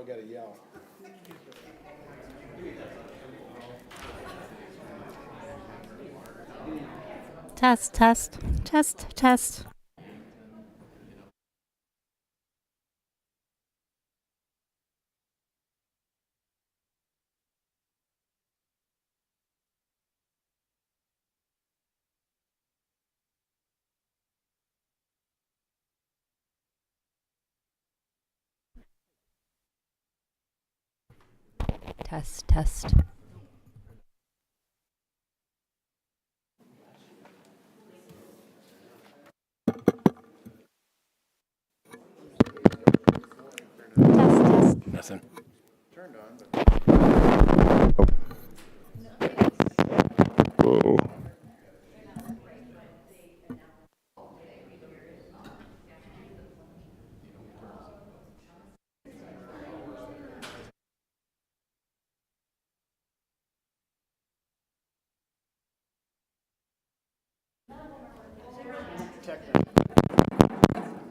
all got to yell. Test, test, test, test. Test, test. Test, test. Nothing. Whoa.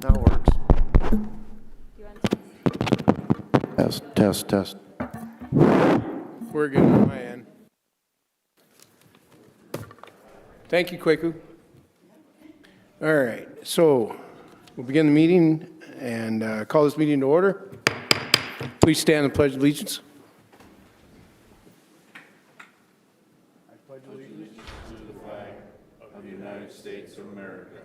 Now it works. Test, test, test. We're good on my end. Thank you, Kwaku. All right, so we'll begin the meeting and call this meeting to order. Please stand and pledge allegiance. Of the United States of America,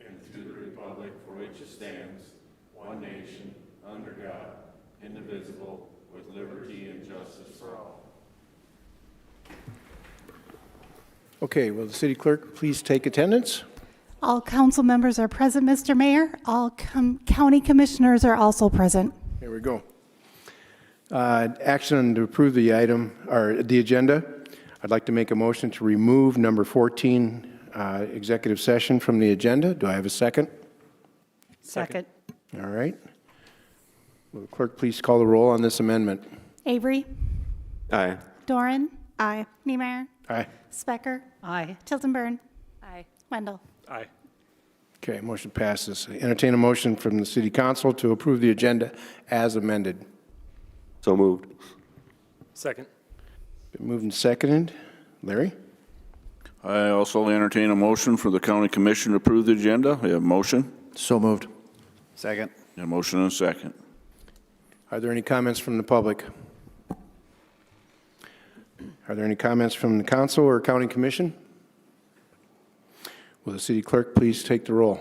and to the republic for which it stands, one nation, under God, indivisible, with liberty and justice for all. Okay, will the city clerk please take attendance? All council members are present, Mr. Mayor. All county commissioners are also present. There we go. Action to approve the item, or the agenda. I'd like to make a motion to remove number 14, executive session from the agenda. Do I have a second? Second. All right. Will the clerk please call the roll on this amendment? Avery, Aye. Doran. Aye. Niemeyer, Aye. Specker. Aye. Tiltonburn. Aye. Wendell. Aye. Okay, motion passes. Entertain a motion from the city council to approve the agenda as amended. So moved. Second. Been moved and seconded. Larry? I also entertain a motion for the county commission to approve the agenda. We have a motion, So moved. Second. a motion and a second. Are there any comments from the public? Are there any comments from the council or county commission? Will the city clerk please take the roll?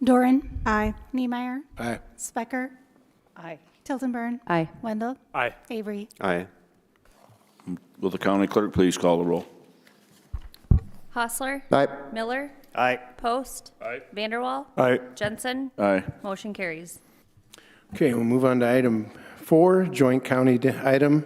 Doran. Aye. Niemeyer, Aye. Specker. Aye. Tiltonburn. Aye. Wendell. Aye. Avery. Aye. Will the county clerk please call the roll? Hostler. Aye. Miller. Aye. Post. Aye. Vanderwall. Aye. Jensen. Aye. Motion carries. Okay, we'll move on to item 4, joint county item.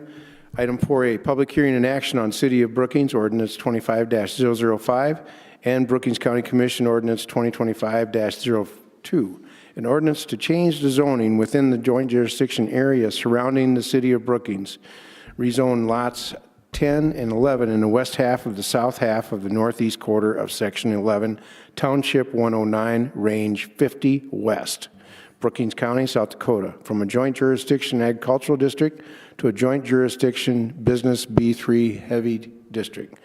Item 4A, public hearing and action on City of Brookings Ordinance 25-005 and Brookings County Commission Ordinance 2025-02. An ordinance to change the zoning within the joint jurisdiction area surrounding the City of Brookings. Rezone lots 10 and 11 in the west half of the south half of the northeast quarter of Section 11, Township 109, Range 50 West. Brookings County, South Dakota, from a joint jurisdiction agricultural district to a joint jurisdiction business B3 heavy district.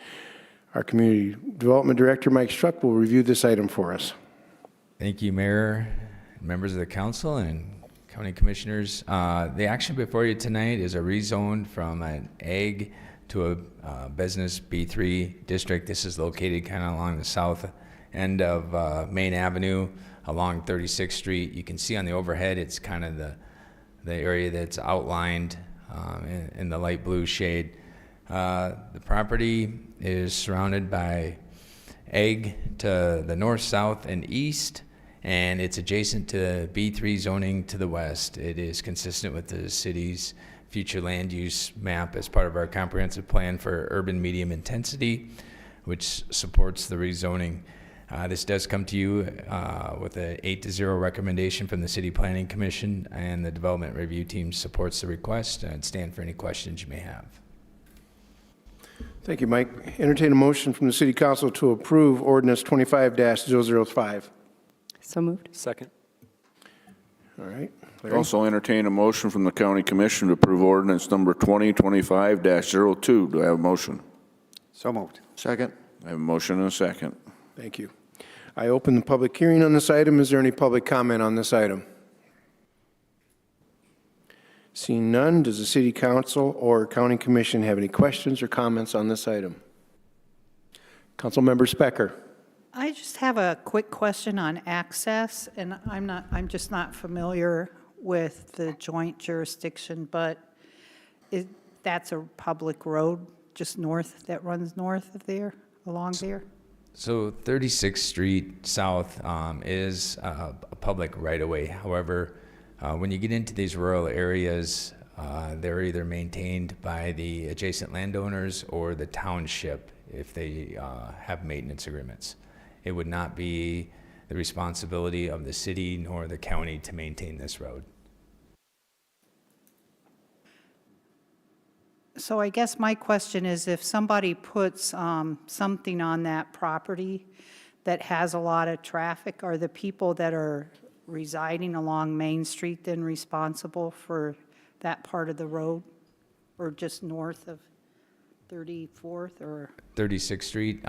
Our Community Development Director, Mike Struck, will review this item for us. Thank you, Mayor, members of the council, and county commissioners. The action before you tonight is a rezone from an ag to a business B3 district. This is located kind of along the south end of Main Avenue along 36th Street. You can see on the overhead, it's kind of the area that's outlined in the light blue shade. The property is surrounded by ag to the north, south, and east, and it's adjacent to B3 zoning to the west. It is consistent with the city's future land use map as part of our comprehensive plan for urban medium intensity, which supports the rezoning. This does come to you with an 8-0 recommendation from the City Planning Commission, and the Development Review Team supports the request. And I'd stand for any questions you may have. Thank you, Mike. Entertain a motion from the City Council to approve Ordinance 25-005. So moved. Second. All right. Larry? Also entertain a motion from the county commission to approve ordinance number 2025-02. Do I have a motion? So moved. Second. I have a motion and a second. Thank you. I open the public hearing on this item. Is there any public comment on this item? Seeing none, does the city council or county commission have any questions or comments on this item? Councilmember Specker. I just have a quick question on access, and I'm just not familiar with the joint jurisdiction, but that's a public road just north, that runs north of there, along there? So 36th Street South is a public right-of-way. However, when you get into these rural areas, they're either maintained by the adjacent landowners or the township if they have maintenance agreements. It would not be the responsibility of the city nor the county to maintain this road. So I guess my question is, if somebody puts something on that property that has a lot of traffic, are the people that are residing along Main Street then responsible for that part of the road? Or just north of 34th or? 36th Street,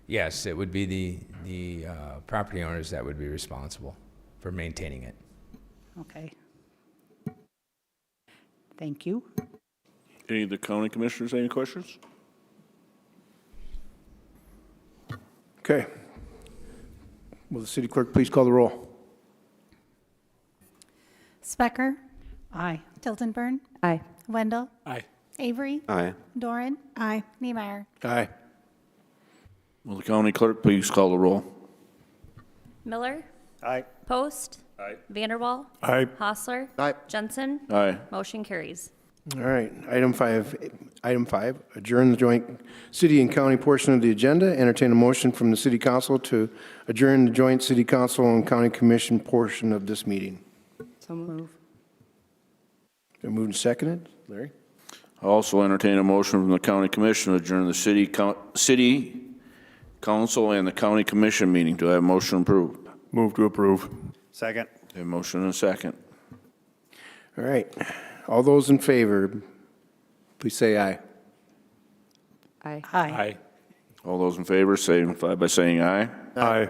yes, it would be the property owners that would be responsible for maintaining it. Okay. Thank you. Any of the county commissioners, any questions? Okay. Will the city clerk please call the roll? Specker, Aye. Tiltonburn, Aye. Wendell, Aye. Avery, Aye. Doran. Aye. Niemeyer. Aye. Will the county clerk please call the roll? Miller, Aye. Post. Aye. Vanderwall. Aye. Hostler. Aye. Jensen. Aye. Motion carries. All right, item five, adjourn the joint city and county portion of the agenda. Entertain a motion from the city council to adjourn the joint city council and county commission portion of this meeting. So move. Been moved and seconded. Larry? I also entertain a motion from the county commission to adjourn the city council and the county commission meeting. Do I have a motion approved? Move to approve. Second. I have a motion and a second. All right, all those in favor, please say aye. Aye. Aye. All those in favor signify by saying aye. Aye.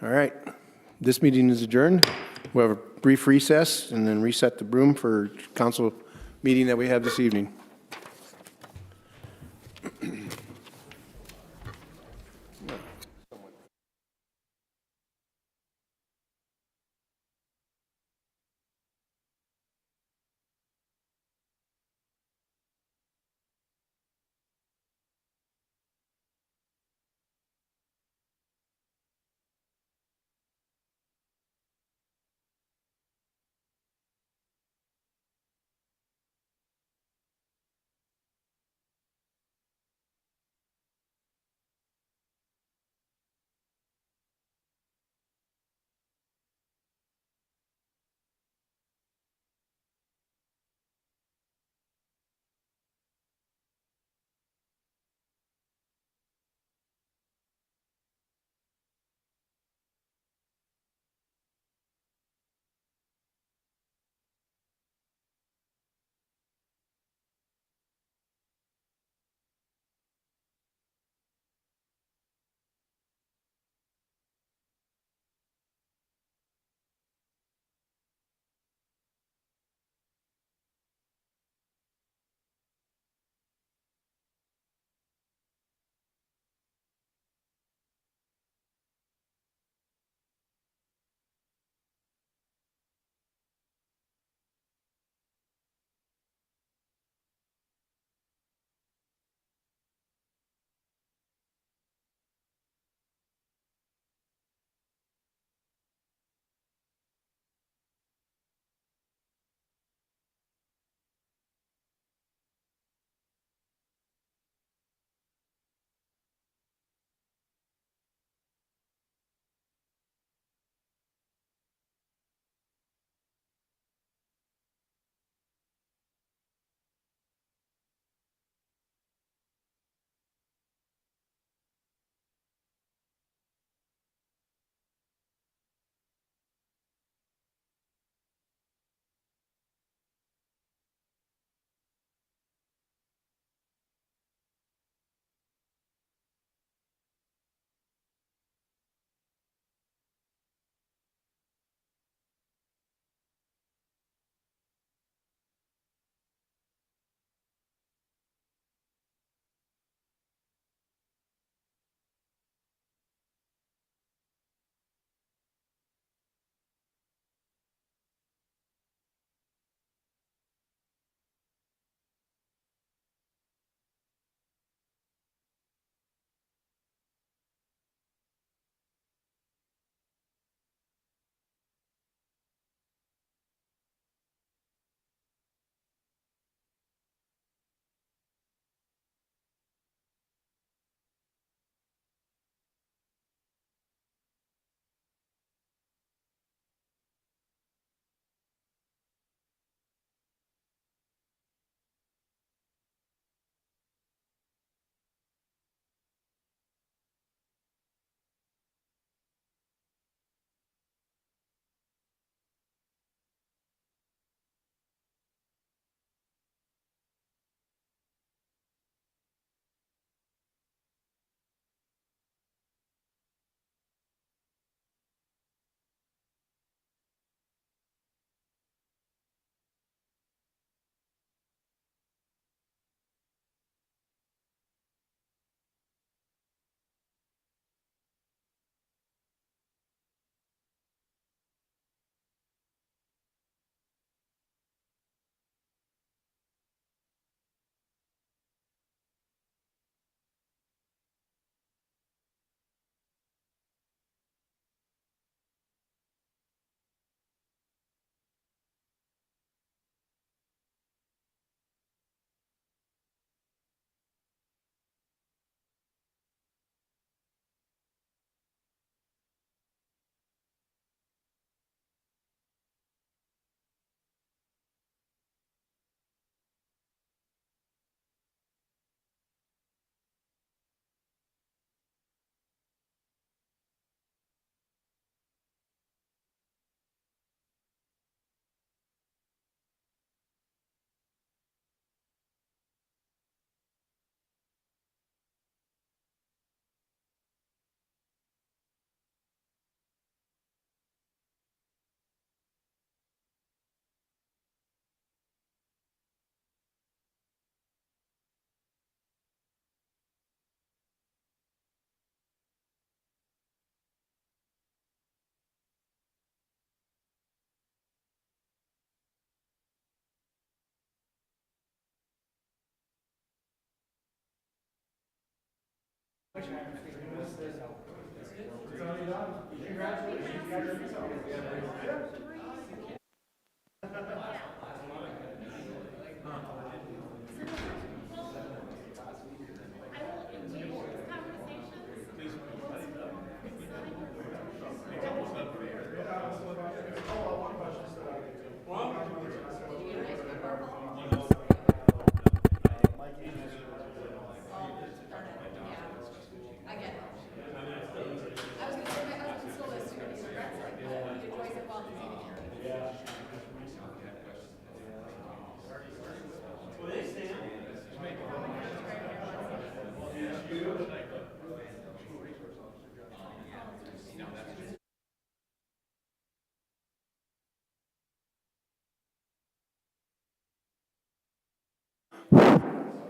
All right, this meeting is adjourned. We'll have a brief recess and then reset the room for council meeting that we have this evening.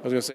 I was gonna say.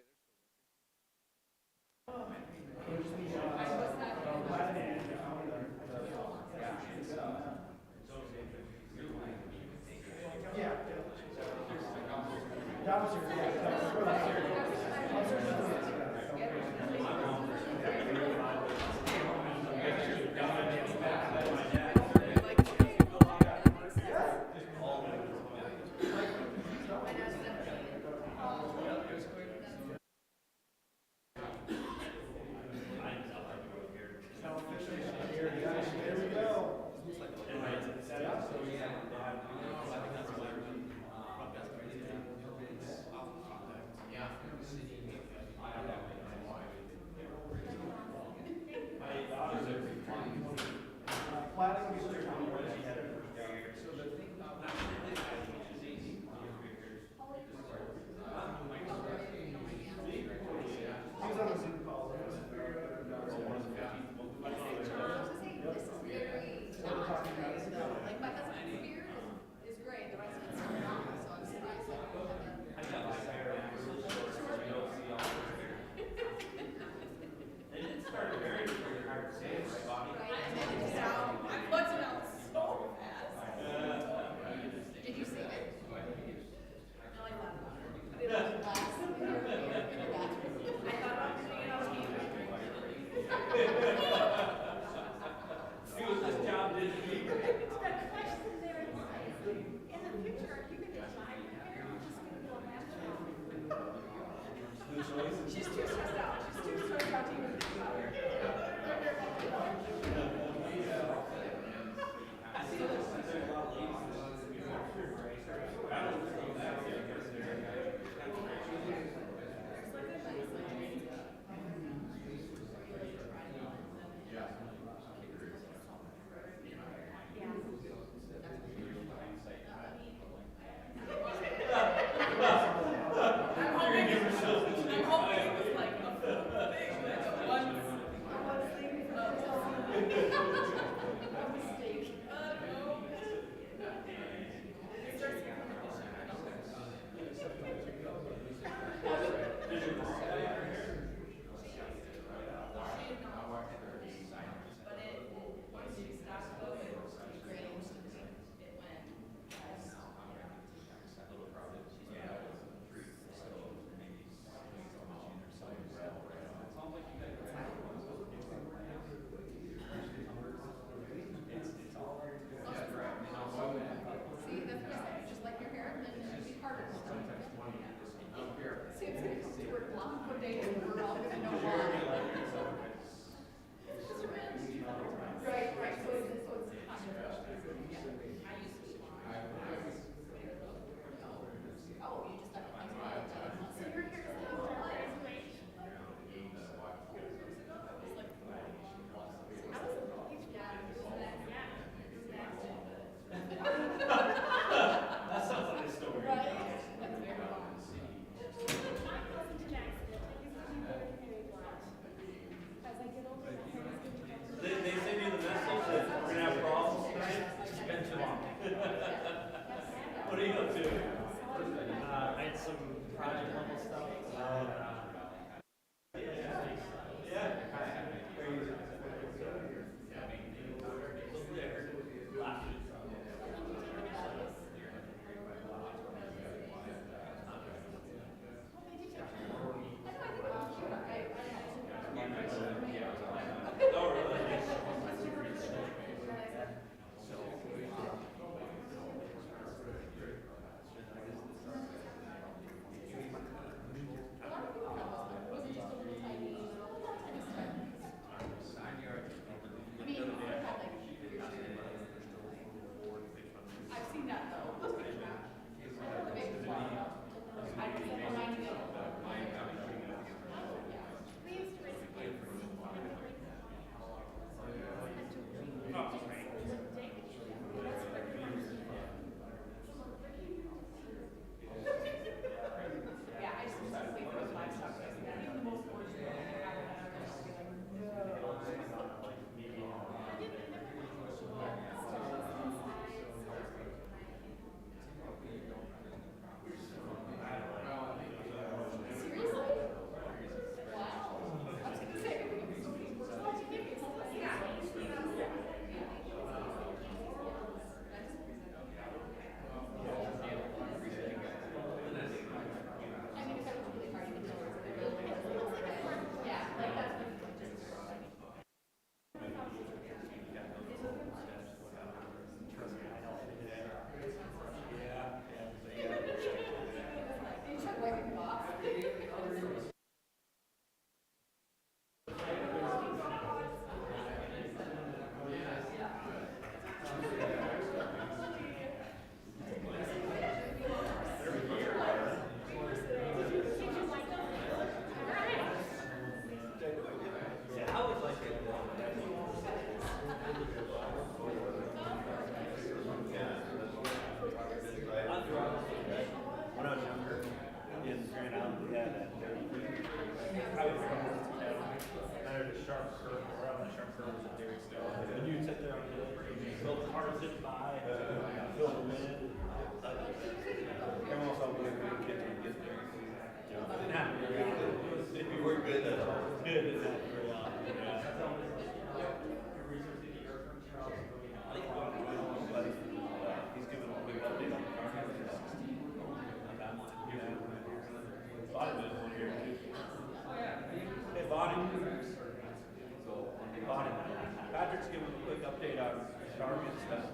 Patrick's giving a quick update on Target stuff.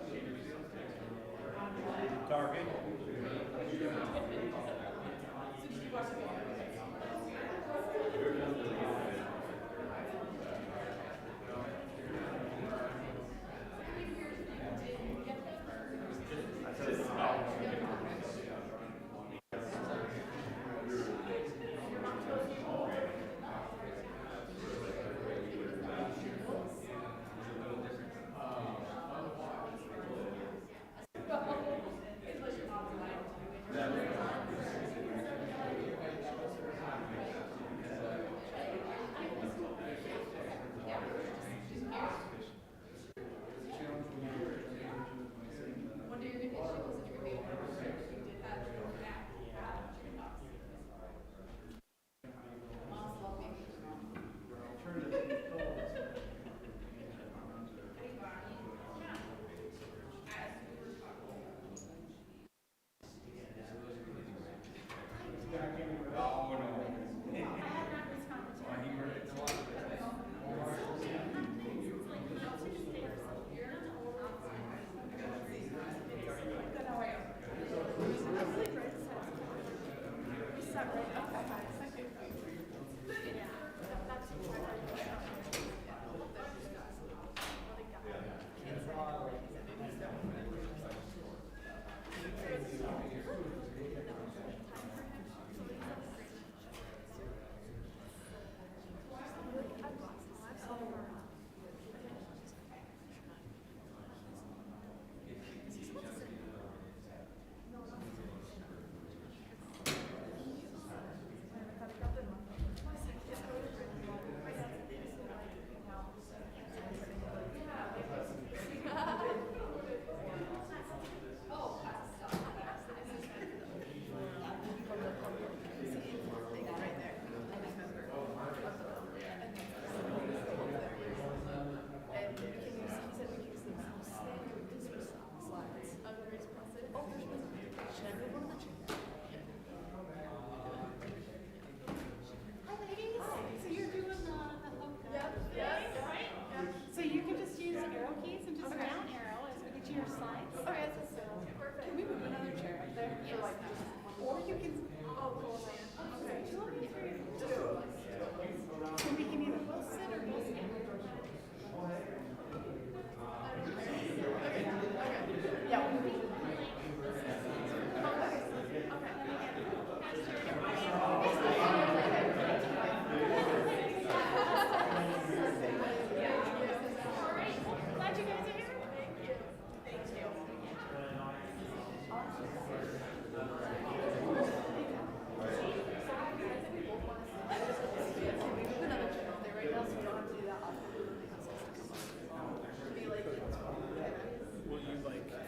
Target.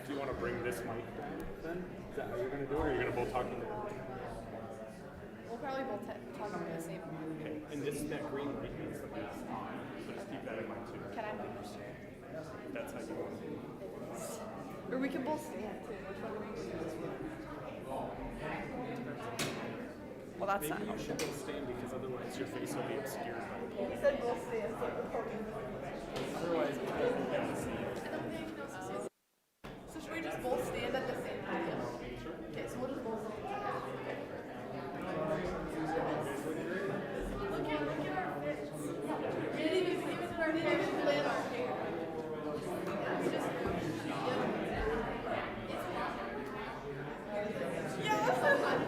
Do you want to bring this mic then? Is that how you're going to do it, or are you going to both talk into it? We'll probably both talk over the same. Okay, and that green light means the mic's on, so just keep that in mind too. Can I move? That's how you want to do it. Or we can both stand too. Which one do we do? Well, that's Maybe not. you should both stand because otherwise your face will be obscured. He said both stand, so we're poking. Otherwise, people won't be able to see it. So should we just both stand at the same time? Okay, so we'll just both stand. Look at our fits. We didn't even plan our hair. We just, yeah, I'm nervous. And we're just gonna talk.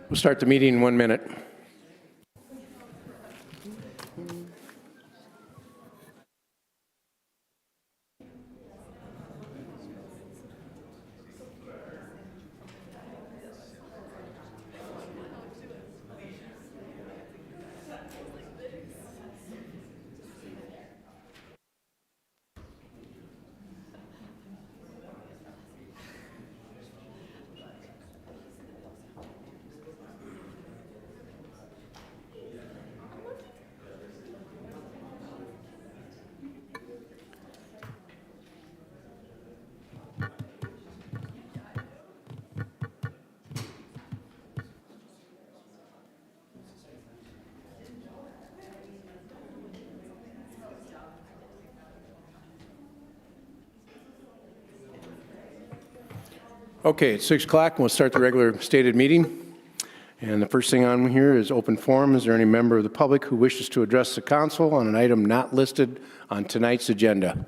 We'll start the meeting in 1 minute. Okay, it's 6 o'clock, and we'll start the regular stated meeting. And the first thing on here is open forum. Is there any member of the public who wishes to address the council on an item not listed on tonight's agenda?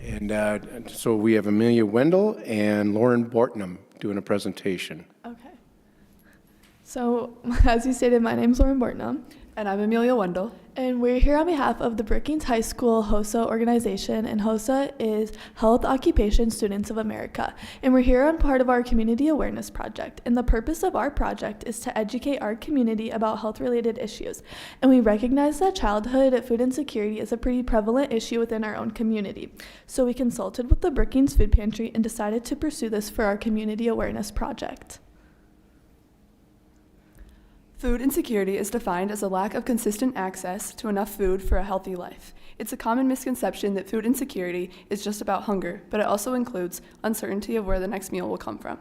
And so we have Amelia Wendell and Lauren Bortnam doing a presentation. Okay. So, as you stated, my name's Lauren Bortnam. And I'm Amelia Wendell. And we're here on behalf of the Brookings High School HOSA organization, and HOSA is Health Occupation Students of America. And we're here on part of our community awareness project. And the purpose of our project is to educate our community about health-related issues. And we recognize that childhood food insecurity is a pretty prevalent issue within our own community. So we consulted with the Brookings Food Pantry and decided to pursue this for our community awareness project. Food insecurity is defined as a lack of consistent access to enough food for a healthy life. It's a common misconception that food insecurity is just about hunger, but it also includes uncertainty of where the next meal will come from.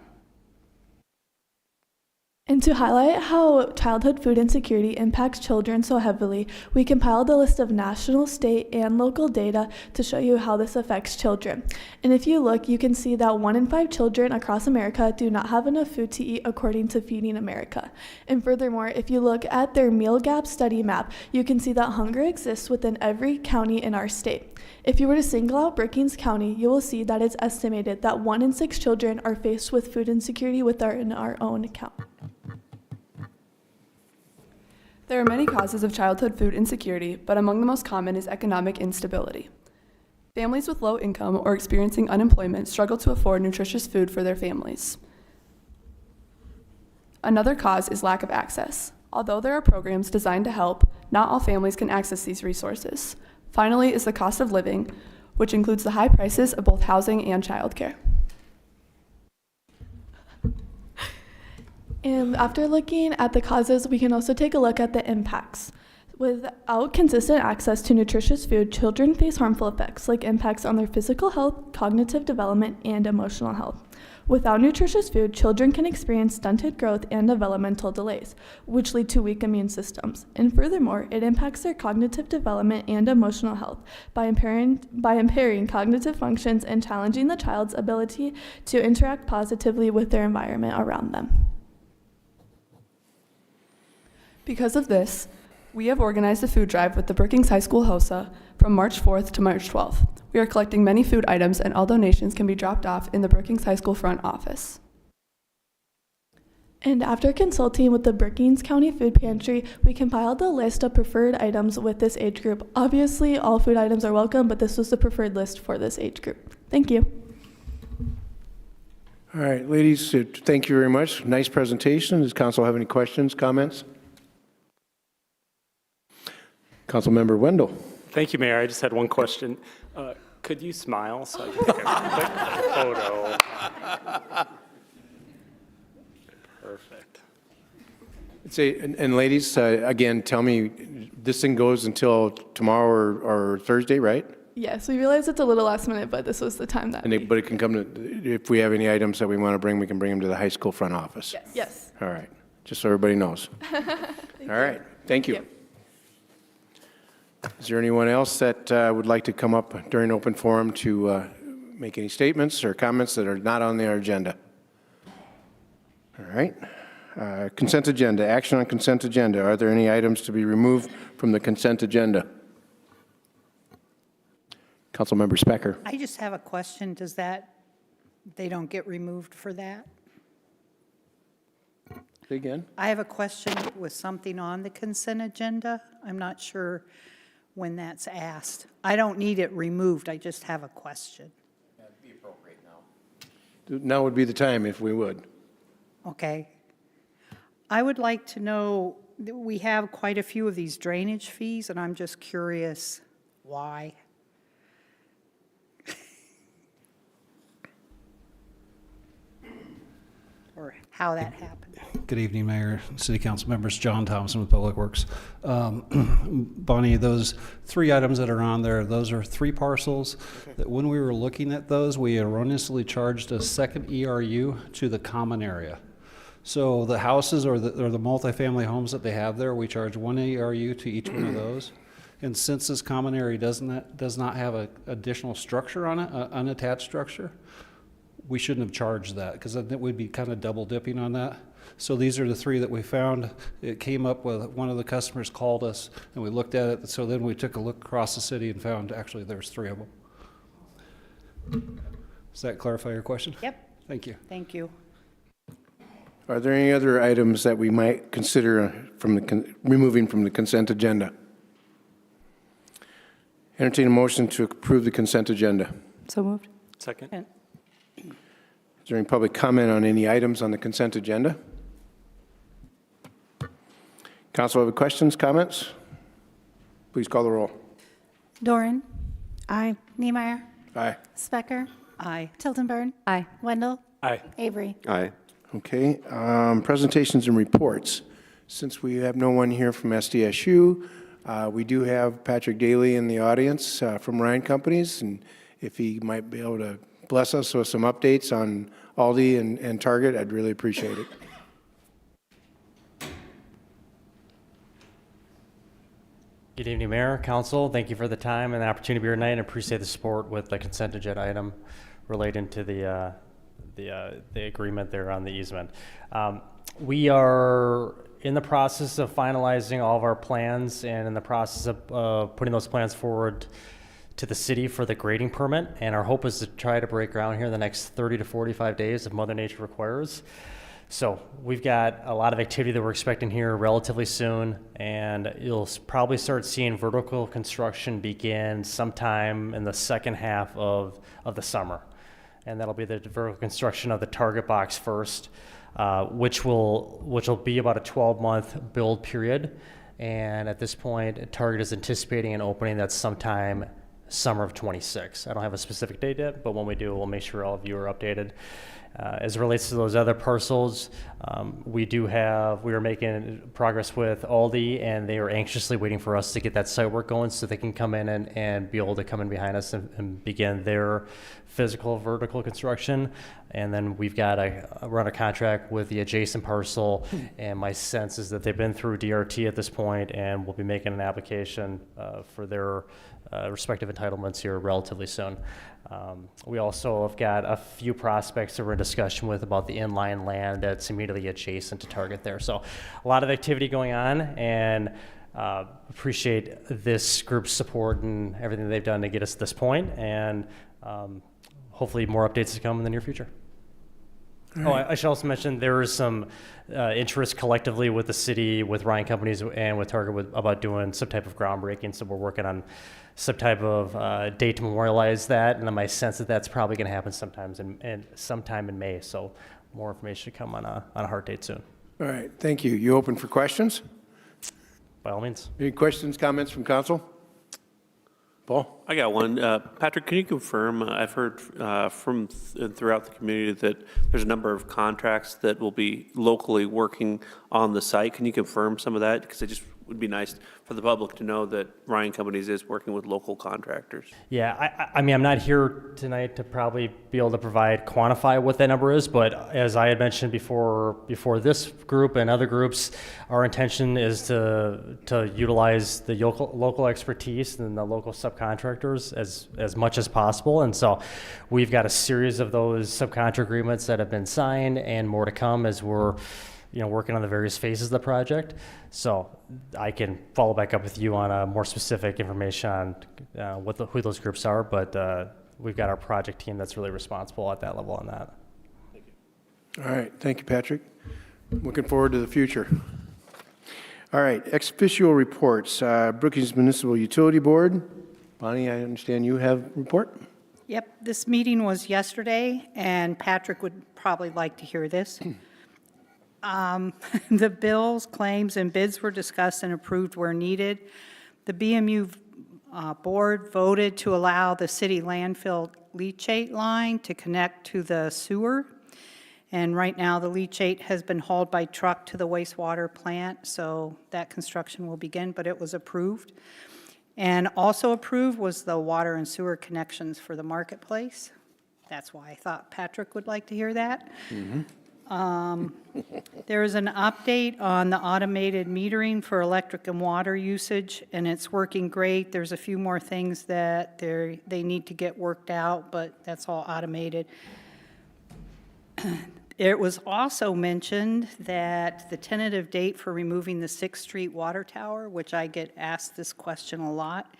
And to highlight how childhood food insecurity impacts children so heavily, we compiled a list of national, state, and local data to show you how this affects children. And if you look, you can see that 1 in 5 children across America do not have enough food to eat according to Feeding America. And furthermore, if you look at their meal gap study map, you can see that hunger exists within every county in our state. If you were to single out Brookings County, you will see that it's estimated that 1 in 6 children are faced with food insecurity within our own county. There are many causes of childhood food insecurity, but among the most common is economic instability. Families with low income or experiencing unemployment struggle to afford nutritious food for their families. Another cause is lack of access. Although there are programs designed to help, not all families can access these resources. Finally is the cost of living, which includes the high prices of both housing and childcare. And after looking at the causes, we can also take a look at the impacts. Without consistent access to nutritious food, children face harmful effects like impacts on their physical health, cognitive development, and emotional health. Without nutritious food, children can experience stunted growth and developmental delays, which lead to weak immune systems. And furthermore, it impacts their cognitive development and emotional health by impairing cognitive functions and challenging the child's ability to interact positively with their environment around them. Because of this, we have organized a food drive with the Brookings High School HOSA from March 4th to March 12th. We are collecting many food items, and all donations can be dropped off in the Brookings High School front office. And after consulting with the Brookings County Food Pantry, we compiled a list of preferred items with this age group. Obviously, all food items are welcome, but this was the preferred list for this age group. Thank you. All right, ladies, thank you very much. Nice presentation. Does council have any questions, comments? Councilmember Wendell. Thank you, Mayor. I just had one question. Could you smile so I can take a quick photo? Perfect. And ladies, again, tell me, this thing goes until tomorrow or Thursday, right? Yes, we realize it's a little last minute, but this was the time that But it can come to, if we have any items that we want to bring, we can bring them to the high school front office. Yes. All right, just so everybody knows. All right, thank you. Yep. Is there anyone else that would like to come up during open forum to make any statements or comments that are not on their agenda? All right. Consent agenda, action on consent agenda. Are there any items to be removed from the consent agenda? Councilmember Specker. I just have a question. Does that, they don't get removed for that? Say again? I have a question with something on the consent agenda. I'm not sure when that's asked. I don't need it removed, I just have a question. That'd be appropriate now. Now would be the time if we would. Okay. I would like to know, we have quite a few of these drainage fees, and I'm just curious why. Or how that happened. Good evening, Mayor, City Council members. John Thompson with Public Works. Bonnie, those 3 items that are on there, those are 3 parcels. That when we were looking at those, we erroneously charged a second ERU to the common area. So the houses or the multifamily homes that they have there, we charge 1 ERU to each one of those. And since this common area does not have an additional structure on it, an unattached structure, we shouldn't have charged that because then we'd be kind of double dipping on that. So these are the 3 that we found. It came up with one of the customers called us and we looked at it. So then we took a look across the city and found actually there's 3 of them. Does that clarify your question? Yep. Thank you. Thank you. Are there any other items that we might consider from removing from the consent agenda? Entertain a motion to approve the consent agenda. So moved. Second. Is there any public comment on any items on the consent agenda? Council, have questions, comments? Please call the roll. Doran. Aye. Niemeyer. Aye. Specker. Aye. Tiltonburn. Aye. Wendell. Aye. Avery. Aye. Okay, presentations and reports. Since we have no one here from SDSU, we do have Patrick Daly in the audience from Ryan Companies, and if he might be able to bless us with some updates on Aldi and Target, I'd really appreciate it. Good evening, Mayor, Council. Thank you for the time and the opportunity to be here tonight, and appreciate the support with the consent agenda item relating to the agreement there on the easement. We are in the process of finalizing all of our plans and in the process of putting those plans forward to the city for the grading permit, and our hope is to try to break ground here in the next 30 to 45 days if Mother Nature requires. So we've got a lot of activity that we're expecting here relatively soon, and you'll probably start seeing vertical construction begin sometime in the second half of the summer. And that'll be the vertical construction of the target box first, which will be about a 12-month build period. And at this point, Target is anticipating an opening that's sometime summer of 26. I don't have a specific date yet, but when we do, we'll make sure all of you are updated. As it relates to those other parcels, we are making progress with Aldi, and they are anxiously waiting for us to get that site work going so they can come in and be able to come in behind us and begin their physical vertical construction. And then we've got we're under contract with the adjacent parcel, and my sense is that they've been through DRT at this point, and we'll be making an application for their respective entitlements here relatively soon. We also have got a few prospects that we're in discussion with about the inline land that's immediately adjacent to Target there. So a lot of activity going on, and appreciate this group's support and everything they've done to get us to this point, and hopefully more updates to come in the near future. Right. I should also mention there is some interest collectively with the city, with Ryan Companies, and with Target about doing some type of groundbreaking. So we're working on some type of date to memorialize that, and my sense that that's probably going to happen sometime in May. So more information should come on a hard date soon. All right, thank you. You open for questions? By all means. Any questions, comments from council? Paul? I got one. Patrick, can you confirm, I've heard from throughout the community that there's a number of contracts that will be locally working on the site. Can you confirm some of that? Because it just would be nice for the public to know that Ryan Companies is working with local contractors. Yeah, I mean, I'm not here tonight to probably be able to quantify what that number is, but as I had mentioned before this group and other groups, our intention is to utilize the local expertise and the local subcontractors as much as possible. And so we've got a series of those subcontract agreements that have been signed and more to come as we're working on the various phases of the project. So I can follow back up with you on a more specific information on who those groups are, but we've got our project team that's really responsible at that level on that. Thank you. All right, thank you, Patrick. Looking forward to the future. All right, ex officio reports. Brookings Municipal Utility Board. Bonnie, I understand you have a report? Yep, this meeting was yesterday, and Patrick would probably like to hear this. The bills, claims, and bids were discussed and approved where needed. The BMU board voted to allow the city landfill leachate line to connect to the sewer. And right now, the leachate has been hauled by truck to the wastewater plant, so that construction will begin, but it was approved. And also approved was the water and sewer connections for the marketplace. That's why I thought Patrick would like to hear that. Mm-hmm. There is an update on the automated metering for electric and water usage, and it's working great. There's a few more things that they need to get worked out, but that's all automated. It was also mentioned that the tentative date for removing the 6th Street water tower, which I get asked this question a lot,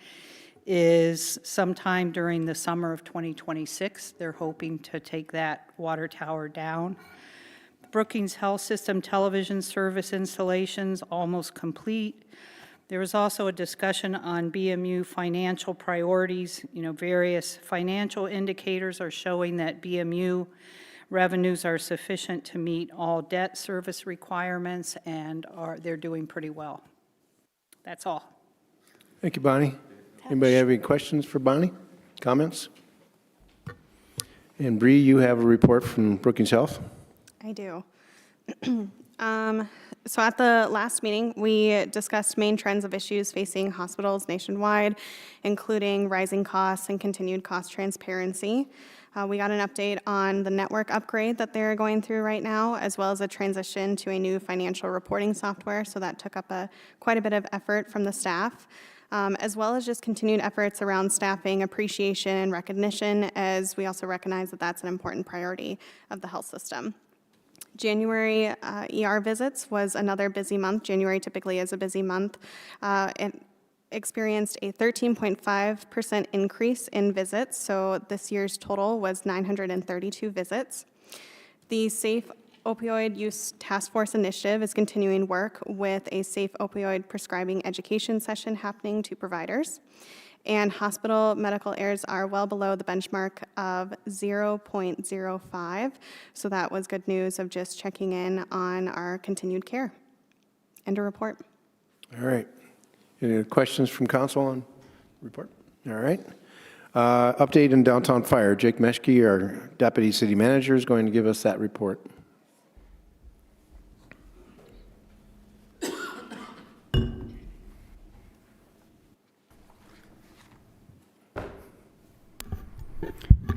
is sometime during the summer of 2026. They're hoping to take that water tower down. Brookings Health System television service installations almost complete. There was also a discussion on BMU financial priorities. Various financial indicators are showing that BMU revenues are sufficient to meet all debt service requirements, and they're doing pretty well. That's all. Thank you, Bonnie. Anybody have any questions for Bonnie? Comments? And Bree, you have a report from Brookings Health? I do. So at the last meeting, we discussed main trends of issues facing hospitals nationwide, including rising costs and continued cost transparency. We got an update on the network upgrade that they're going through right now, as well as a transition to a new financial reporting software. So that took up quite a bit of effort from the staff. as well as just continued efforts around staffing, appreciation, and recognition, as we also recognize that that's an important priority of the health system. January ER visits was another busy month. January typically is a busy month. It experienced a 13.5% increase in visits, so this year's total was 932 visits. The Safe Opioid Use Task Force Initiative is continuing work with a safe opioid prescribing education session happening to providers. And hospital medical errors are well below the benchmark of 0.05. So that was good news of just checking in on our continued care. End of report. All right. Any questions from council on report? All right. Update in downtown fire. Jake Meschke, our deputy city manager, is going to give us that report.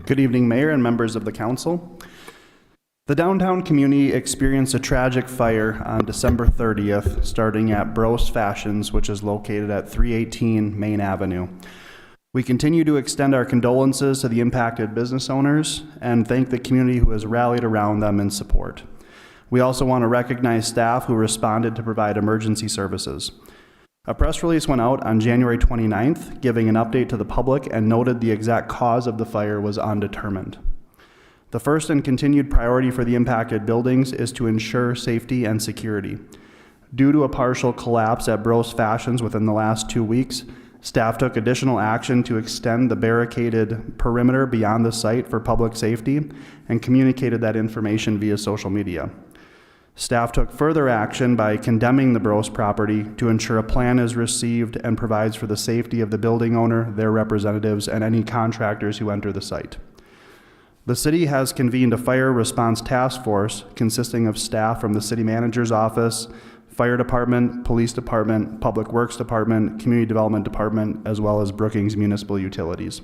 Good evening, Mayor and members of the council. The downtown community experienced a tragic fire on December 30th, starting at Bros Fashions, which is located at 318 Main Avenue. We continue to extend our condolences to the impacted business owners and thank the community who has rallied around them in support. We also want to recognize staff who responded to provide emergency services. A press release went out on January 29th, giving an update to the public and noted the exact cause of the fire was undetermined. The first and continued priority for the impacted buildings is to ensure safety and security. Due to a partial collapse at Bros Fashions within the last 2 weeks, staff took additional action to extend the barricaded perimeter beyond the site for public safety and communicated that information via social media. Staff took further action by condemning the Bros property to ensure a plan is received and provides for the safety of the building owner, their representatives, and any contractors who enter the site. The city has convened a fire response task force consisting of staff from the city manager's office, fire department, police department, public works department, community development department, as well as Brookings Municipal Utilities.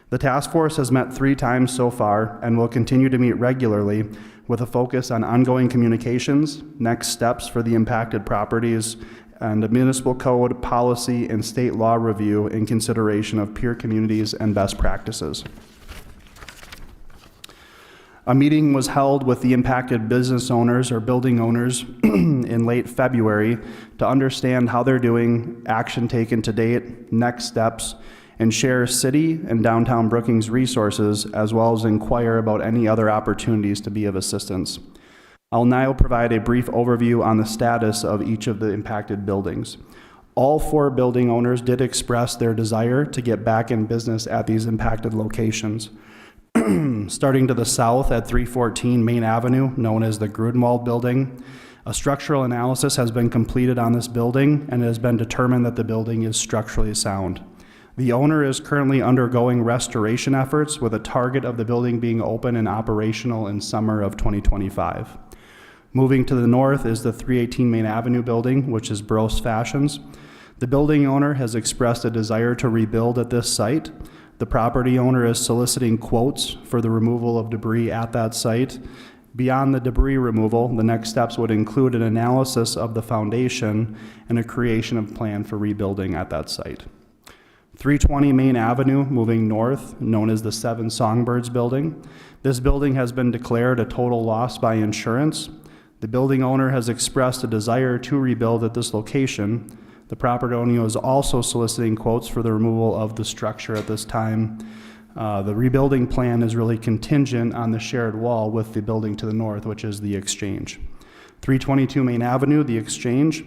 The task force has met 3 times so far and will continue to meet regularly with a focus on ongoing communications, next steps for the impacted properties, and a municipal code, policy, and state law review in consideration of peer communities and best practices. A meeting was held with the impacted business owners or building owners in late February to understand how they're doing, action taken to date, next steps, and share city and downtown Brookings resources, as well as inquire about any other opportunities to be of assistance. I'll now provide a brief overview on the status of each of the impacted buildings. All 4 building owners did express their desire to get back in business at these impacted locations. Starting to the south at 314 Main Avenue, known as the Grunwald Building, a structural analysis has been completed on this building and it has been determined that the building is structurally sound. The owner is currently undergoing restoration efforts with a target of the building being open and operational in summer of 2025. Moving to the north is the 318 Main Avenue building, which is Bros Fashions. The building owner has expressed a desire to rebuild at this site. The property owner is soliciting quotes for the removal of debris at that site. Beyond the debris removal, the next steps would include an analysis of the foundation and a creation of plan for rebuilding at that site. 320 Main Avenue, moving north, known as the 7 Songbirds building. This building has been declared a total loss by insurance. The building owner has expressed a desire to rebuild at this location. The property owner is also soliciting quotes for the removal of the structure at this time. The rebuilding plan is really contingent on the shared wall with the building to the north, which is the Exchange. 322 Main Avenue, the Exchange.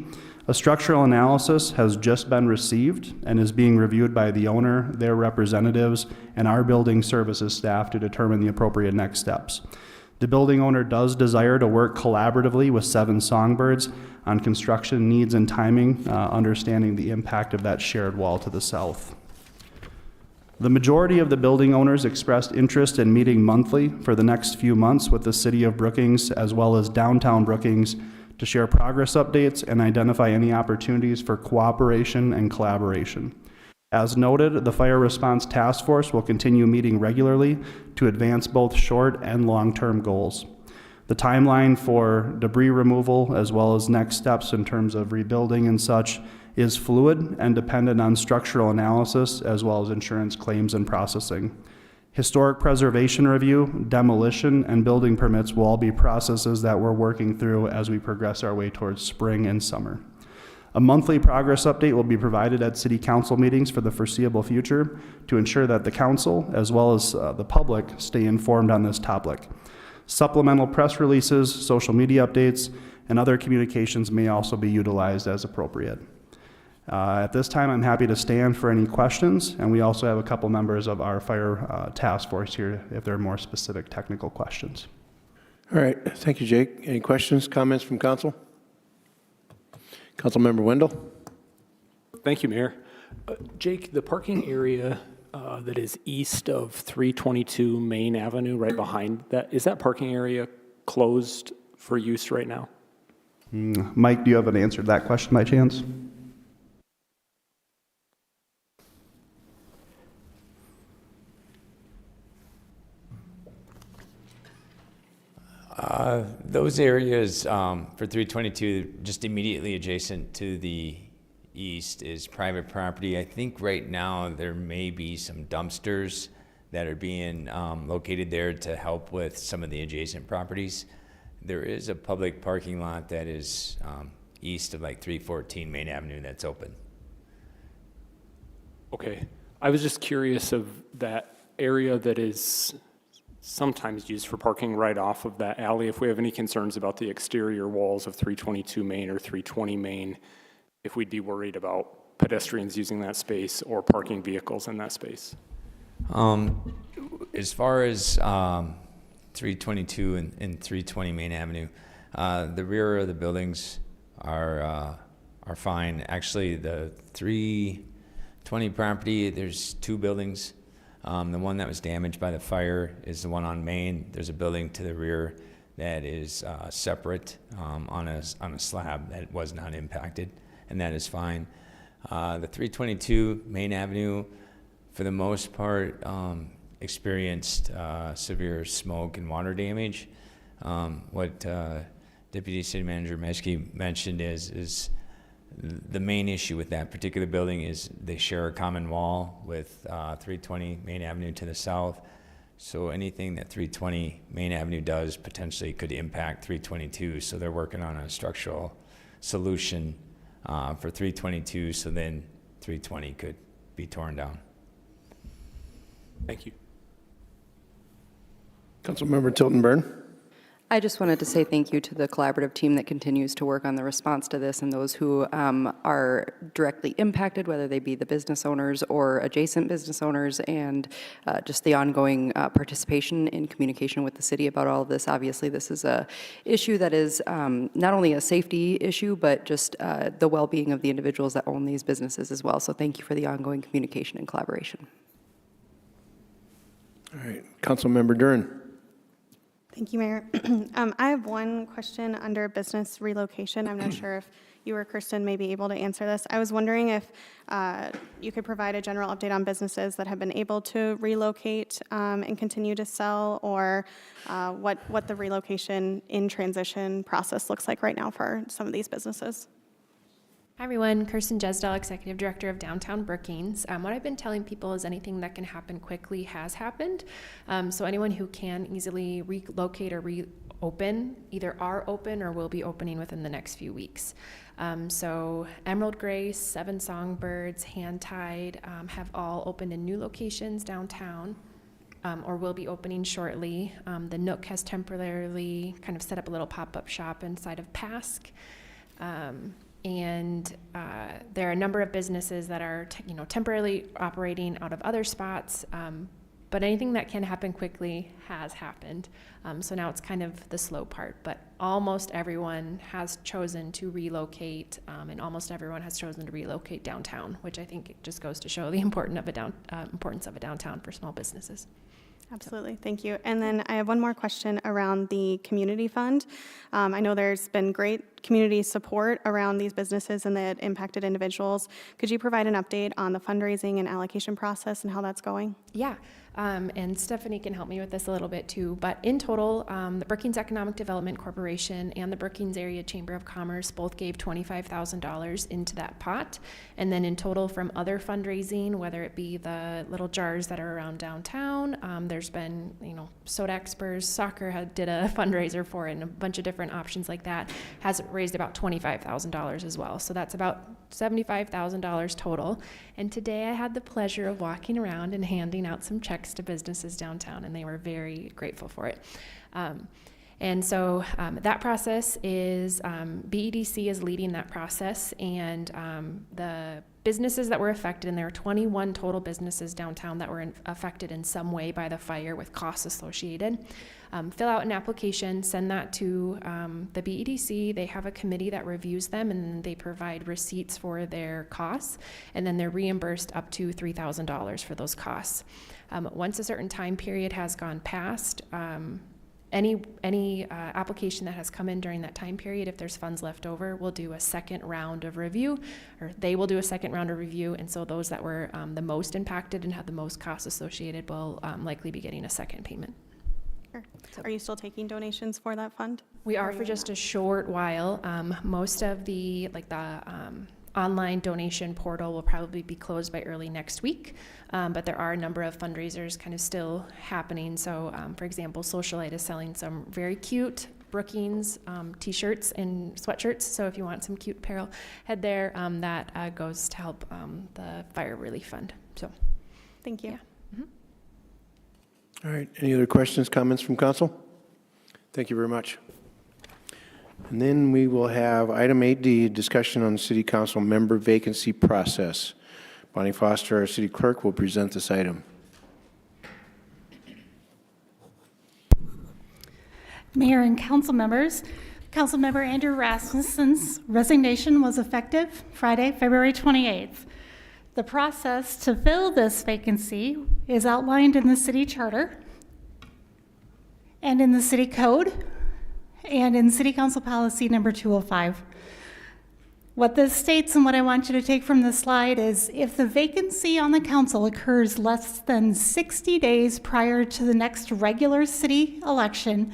A structural analysis has just been received and is being reviewed by the owner, their representatives, and our building services staff to determine the appropriate next steps. The building owner does desire to work collaboratively with 7 Songbirds on construction needs and timing, understanding the impact of that shared wall to the south. The majority of the building owners expressed interest in meeting monthly for the next few months with the City of Brookings as well as downtown Brookings to share progress updates and identify any opportunities for cooperation and collaboration. As noted, the Fire Response Task Force will continue meeting regularly to advance both short and long-term goals. The timeline for debris removal as well as next steps in terms of rebuilding and such is fluid and dependent on structural analysis as well as insurance claims and processing. Historic preservation review, demolition, and building permits will all be processes that we're working through as we progress our way towards spring and summer. A monthly progress update will be provided at city council meetings for the foreseeable future to ensure that the council, as well as the public, stay informed on this topic. Supplemental press releases, social media updates, and other communications may also be utilized as appropriate. At this time, I'm happy to stand for any questions, and we also have a couple members of our fire task force here if there are more specific technical questions. All right, thank you, Jake. Any questions, comments from council? Councilmember Wendell? Thank you, Mayor. Jake, the parking area that is east of 322 Main Avenue, right behind that, is that parking area closed for use right now? Mike, do you have an answer to that question by chance? Those areas for 322, just immediately adjacent to the east, is private property. I think right now there may be some dumpsters that are being located there to help with some of the adjacent properties. There is a public parking lot that is east of like 314 Main Avenue that's open. Okay. I was just curious of that area that is sometimes used for parking right off of that alley. If we have any concerns about the exterior walls of 322 Main or 320 Main, if we'd be worried about pedestrians using that space or parking vehicles in that space. As far as 322 and 320 Main Avenue, the rear of the buildings are fine. Actually, the 320 property, there's two buildings. The one that was damaged by the fire is the one on Main. There's a building to the rear that is separate on a slab that was not impacted, and that is fine. The 322 Main Avenue, for the most part, experienced severe smoke and water damage. What Deputy City Manager Meschke mentioned is the main issue with that particular building is they share a common wall with 320 Main Avenue to the south. So anything that 320 Main Avenue does potentially could impact 322. So they're working on a structural solution for 322, so then 320 could be torn down. Thank you. Councilmember Tilton Burn? I just wanted to say thank you to the collaborative team that continues to work on the response to this and those who are directly impacted, whether they be the business owners or adjacent business owners, and just the ongoing participation in communication with the city about all of this. Obviously, this is a issue that is not only a safety issue, but just the well-being of the individuals that own these businesses as well. So thank you for the ongoing communication and collaboration. All right, Councilmember Duren. Thank you, Mayor. I have one question under business relocation. I'm not sure if you or Kirsten may be able to answer this. I was wondering if you could provide a general update on businesses that have been able to relocate and continue to sell, or what the relocation in transition process looks like right now for some of these businesses. Hi everyone, Kirsten Jesdal, Executive Director of Downtown Brookings. What I've been telling people is anything that can happen quickly has happened. So anyone who can easily relocate or reopen either are open or will be opening within the next few weeks. So Emerald Grace, Seven Songbirds, Hand Tied have all opened in new locations downtown. Or will be opening shortly. The Nook has temporarily kind of set up a little pop-up shop inside of Pask. And there are a number of businesses that are temporarily operating out of other spots, but anything that can happen quickly has happened. So now it's kind of the slow part, but almost everyone has chosen to relocate, and almost everyone has chosen to relocate downtown, which I think just goes to show the importance of a downtown for small businesses. Absolutely, thank you. And then I have one more question around the community fund. I know there's been great community support around these businesses and the impacted individuals. Could you provide an update on the fundraising and allocation process and how that's going? Yeah, and Stephanie can help me with this a little bit too. But in total, the Brookings Economic Development Corporation and the Brookings Area Chamber of Commerce both gave $25,000 into that pot. And then in total from other fundraising, whether it be the little jars that are around downtown, there's been, Soda Experts, soccer did a fundraiser for it, and a bunch of different options like that, has raised about $25,000 as well. So that's about $75,000 total. And today I had the pleasure of walking around and handing out some checks to businesses downtown, and they were very grateful for it. And so that process is, BEDC is leading that process, and the businesses that were affected, and there are 21 total businesses downtown that were affected in some way by the fire with costs associated. Fill out an application, send that to the BEDC. They have a committee that reviews them, and they provide receipts for their costs, and then they're reimbursed up to $3,000 for those costs. Once a certain time period has gone past, any application that has come in during that time period, if there's funds left over, we'll do a second round of review, or they will do a second round of review, and so those that were the most impacted and had the most costs associated will likely be getting a second payment. Sure. Are you still taking donations for that fund? We are for just a short while. Most of the online donation portal will probably be closed by early next week, but there are a number of fundraisers kind of still happening. So, for example, Socialite is selling some very cute Brookings t-shirts and sweatshirts. So if you want some cute apparel, head there. That goes to help the fire relief fund. So, thank you. Yeah. All right, any other questions, comments from council? Thank you very much. And then we will have item 8D, discussion on the city council member vacancy process. Bonnie Foster, our city clerk, will present this item. Mayor and council members, Councilmember Andrew Rasmussen's resignation was effective Friday, February 28th. The process to fill this vacancy is outlined in the city charter and in the city code and in City Council Policy number 205. What this states, and what I want you to take from this slide, is if the vacancy on the council occurs less than 60 days prior to the next regular city election,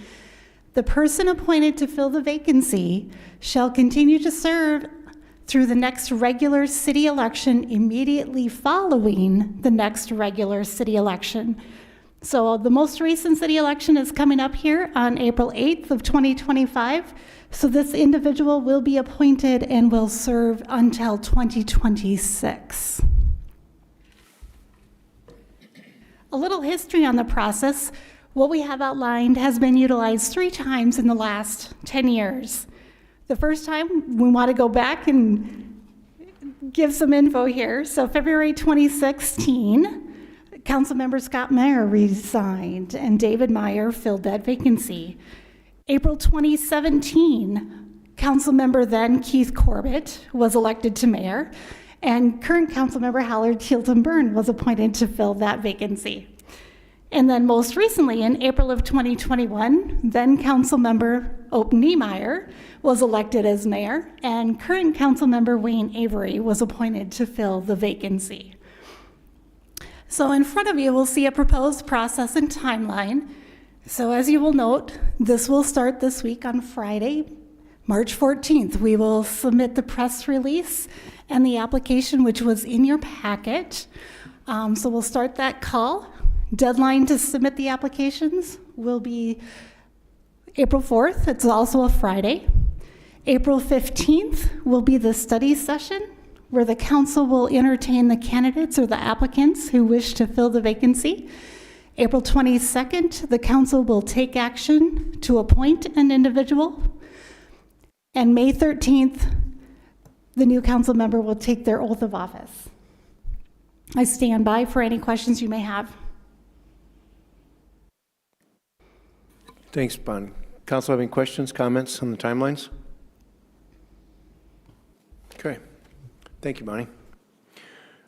the person appointed to fill the vacancy shall continue to serve through the next regular city election immediately following the next regular city election. So the most recent city election is coming up here on April 8th of 2025. So this individual will be appointed and will serve until 2026. A little history on the process. What we have outlined has been utilized 3 times in the last 10 years. The first time, we want to go back and give some info here. So February 2016, Councilmember Scott Meyer resigned and David Meyer filled that vacancy. April 2017, Councilmember then Keith Corbett was elected to mayor, and current Councilmember Howard Tilton Byrne was appointed to fill that vacancy. And then most recently, in April of 2021, then Councilmember Ope Niemeyer was elected as mayor, and current Councilmember Wayne Avery was appointed to fill the vacancy. So in front of you, we'll see a proposed process and timeline. So as you will note, this will start this week on Friday, March 14th. We will submit the press release and the application, which was in your packet. So we'll start that call. Deadline to submit the applications will be April 4th. It's also a Friday. April 15th will be the study session where the council will entertain the candidates or the applicants who wish to fill the vacancy. April 22nd, the council will take action to appoint an individual. And May 13th, the new council member will take their oath of office. I stand by for any questions you may have. Thanks, Bonnie. Council have any questions, comments on the timelines? Okay. Thank you, Bonnie.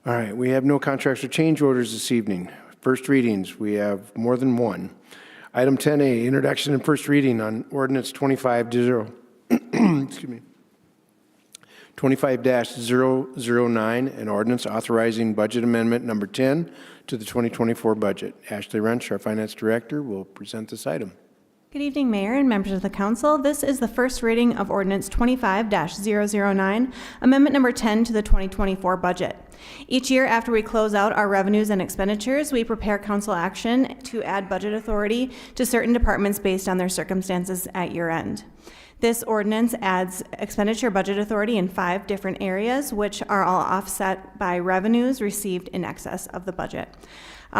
All right, we have no contracts or change orders this evening. First readings, we have more than one. Item 10A, introduction and first reading on ordinance 25-0. excuse me, 25-009, an ordinance authorizing budget amendment number 10 to the 2024 budget. Ashley Wrench, our Finance Director, will present this item. Good evening, Mayor and members of the Council. This is the first reading of Ordinance 25-009, Amendment Number 10 to the 2024 budget. Each year after we close out our revenues and expenditures, we prepare council action to add budget authority to certain departments based on their circumstances at year end. This ordinance adds expenditure budget authority in 5 different areas, which are all offset by revenues received in excess of the budget.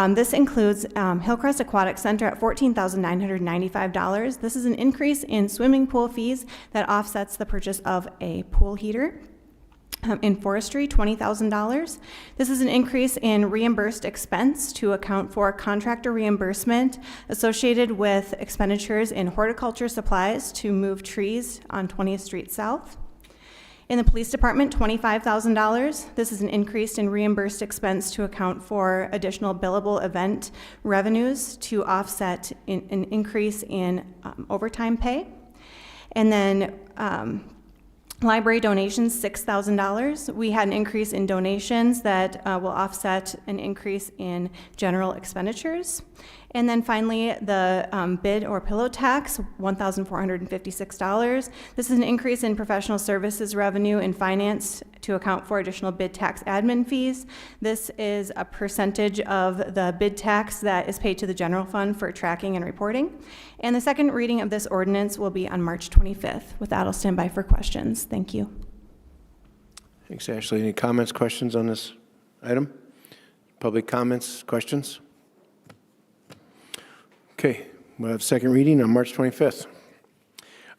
This includes Hillcrest Aquatic Center at $14,995. This is an increase in swimming pool fees that offsets the purchase of a pool heater. In forestry, $20,000. This is an increase in reimbursed expense to account for contractor reimbursement associated with expenditures in horticulture supplies to move trees on 20th Street South. In the police department, $25,000. This is an increase in reimbursed expense to account for additional billable event revenues to offset an increase in overtime pay. And then library donations, $6,000. We had an increase in donations that will offset an increase in general expenditures. And then finally, the bid or pillow tax, $1,456. This is an increase in professional services revenue in finance to account for additional bid tax admin fees. This is a percentage of the bid tax that is paid to the general fund for tracking and reporting. And the second reading of this ordinance will be on March 25th. With that, I'll stand by for questions. Thank you. Thanks, Ashley. Any comments, questions on this item? Public comments, questions? Okay, we'll have second reading on March 25th.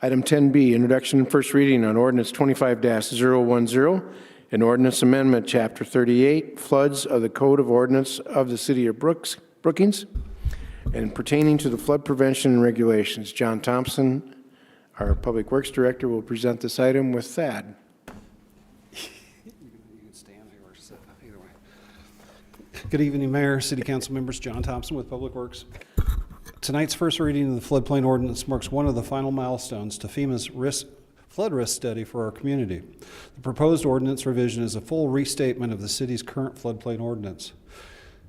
Item 10B, introduction and first reading on ordinance 25-010, an ordinance amendment, Chapter 38, floods of the Code of Ordinance of the City of Brookings, and pertaining to the flood prevention and regulations. John Thompson, our Public Works Director, will present this item with Thad. Good evening, Mayor, City Council members. John Thompson with Public Works. Tonight's first reading of the floodplain ordinance marks one of the final milestones to FEMA's flood risk study for our community. The proposed ordinance revision is a full restatement of the city's current floodplain ordinance.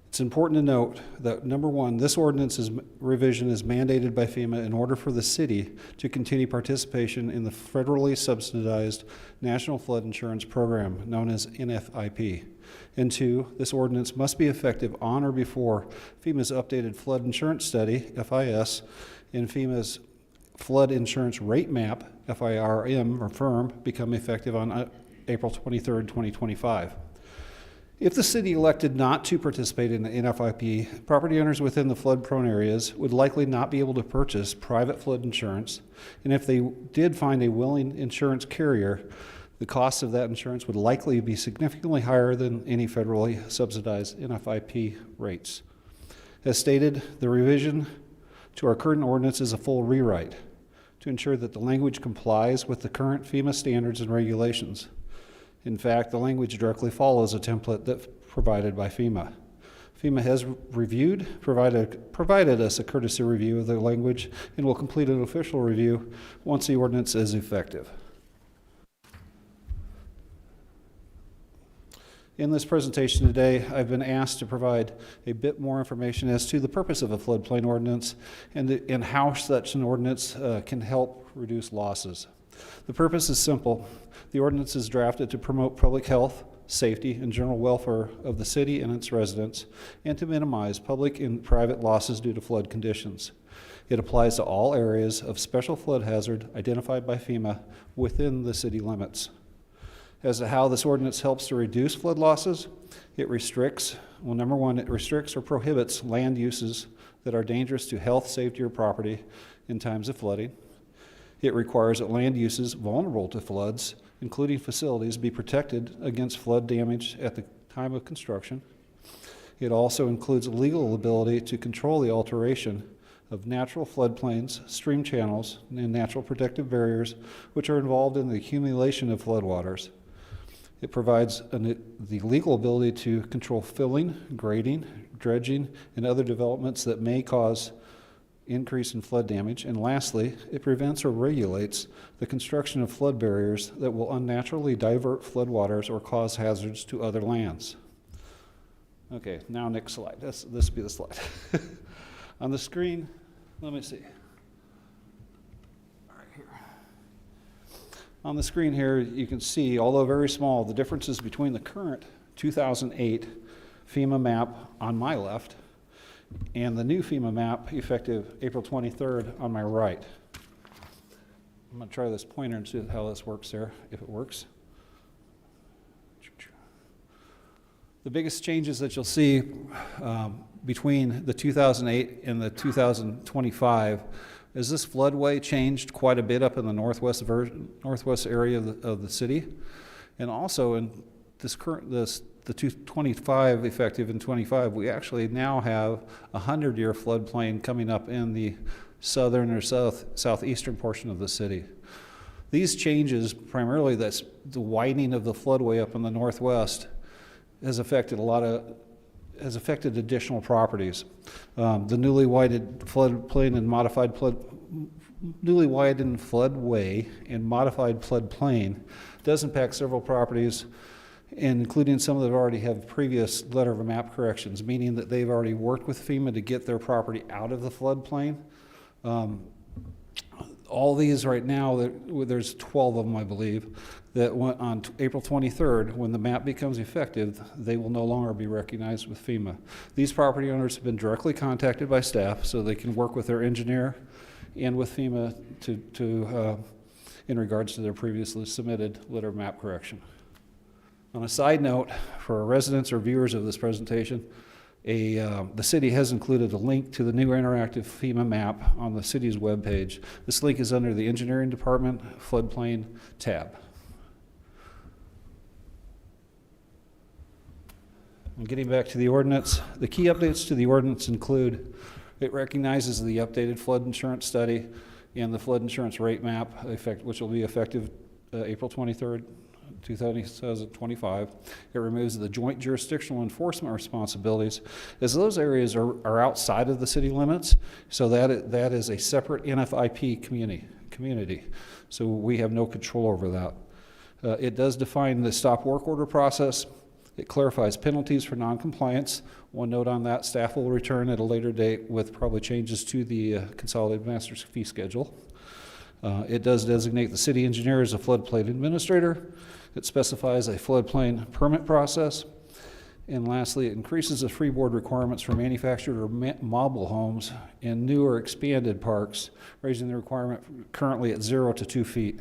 It's important to note that, number one, this ordinance revision is mandated by FEMA in order for the city to continue participation in the federally subsidized National Flood Insurance Program, known as NFIP. And two, this ordinance must be effective on or before FEMA's updated flood insurance study, FIS, and FEMA's flood insurance rate map, FIRM, or FIRM, become effective on April 23rd, 2025. If the city elected not to participate in the NFIP, property owners within the flood-prone areas would likely not be able to purchase private flood insurance, and if they did find a willing insurance carrier, the cost of that insurance would likely be significantly higher than any federally subsidized NFIP rates. As stated, the revision to our current ordinance is a full rewrite to ensure that the language complies with the current FEMA standards and regulations. In fact, the language directly follows a template that's provided by FEMA. FEMA has provided us a courtesy review of the language and will complete an official review once the ordinance is effective. In this presentation today, I've been asked to provide a bit more information as to the purpose of a floodplain ordinance and how such an ordinance can help reduce losses. The purpose is simple. The ordinance is drafted to promote public health, safety, and general welfare of the city and its residents, and to minimize public and private losses due to flood conditions. It applies to all areas of special flood hazard identified by FEMA within the city limits. As to how this ordinance helps to reduce flood losses, it restricts, well, number one, it restricts or prohibits land uses that are dangerous to health, safety, or property in times of flooding. It requires that land uses vulnerable to floods, including facilities, be protected against flood damage at the time of construction. It also includes a legal ability to control the alteration of natural floodplains, stream channels, and natural protective barriers, which are involved in the accumulation of floodwaters. It provides the legal ability to control filling, grading, dredging, and other developments that may cause increase in flood damage. And lastly, it prevents or regulates the construction of flood barriers that will unnaturally divert floodwaters or cause hazards to other lands. Okay, now next slide. This will be the slide. On the screen, let me see. Right here. On the screen here, you can see, although very small, the differences between the current 2008 FEMA map on my left and the new FEMA map effective April 23rd on my right. I'm going to try this pointer and see how this works there, if it works. The biggest changes that you'll see between the 2008 and the 2025 is this floodway changed quite a bit up in the northwest area of the city, and also in the 225 effective in 25, we actually now have a 100-year floodplain coming up in the southern or southeastern portion of the city. These changes, primarily that's the widening of the floodway up in the northwest, has affected additional properties. The newly widened floodplain and newly widened floodway and modified floodplain does impact several properties, including some that already have previous letter of map corrections, meaning that they've already worked with FEMA to get their property out of the floodplain. All these right now, there's 12 of them, I believe, that went on April 23rd, when the map becomes effective, they will no longer be recognized with FEMA. These property owners have been directly contacted by staff so they can work with their engineer and with FEMA in regards to their previously submitted letter of map correction. On a side note, for residents or viewers of this presentation, the city has included a link to the new interactive FEMA map on the city's webpage. This link is under the Engineering Department Floodplain tab. And getting back to the ordinance, the key updates to the ordinance include it recognizes the updated flood insurance study and the flood insurance rate map, which will be effective April 23rd. 2025. It removes the joint jurisdictional enforcement responsibilities, as those areas are outside of the city limits, so that is a separate NFIP community. So we have no control over that. It does define the stop work order process. It clarifies penalties for noncompliance. One note on that, staff will return at a later date with probably changes to the consolidated master's fee schedule. It does designate the city engineer as a floodplain administrator. It specifies a floodplain permit process. And lastly, it increases the freeboard requirements for manufactured or mobile homes in new or expanded parks, raising the requirement currently at 0 to 2 feet.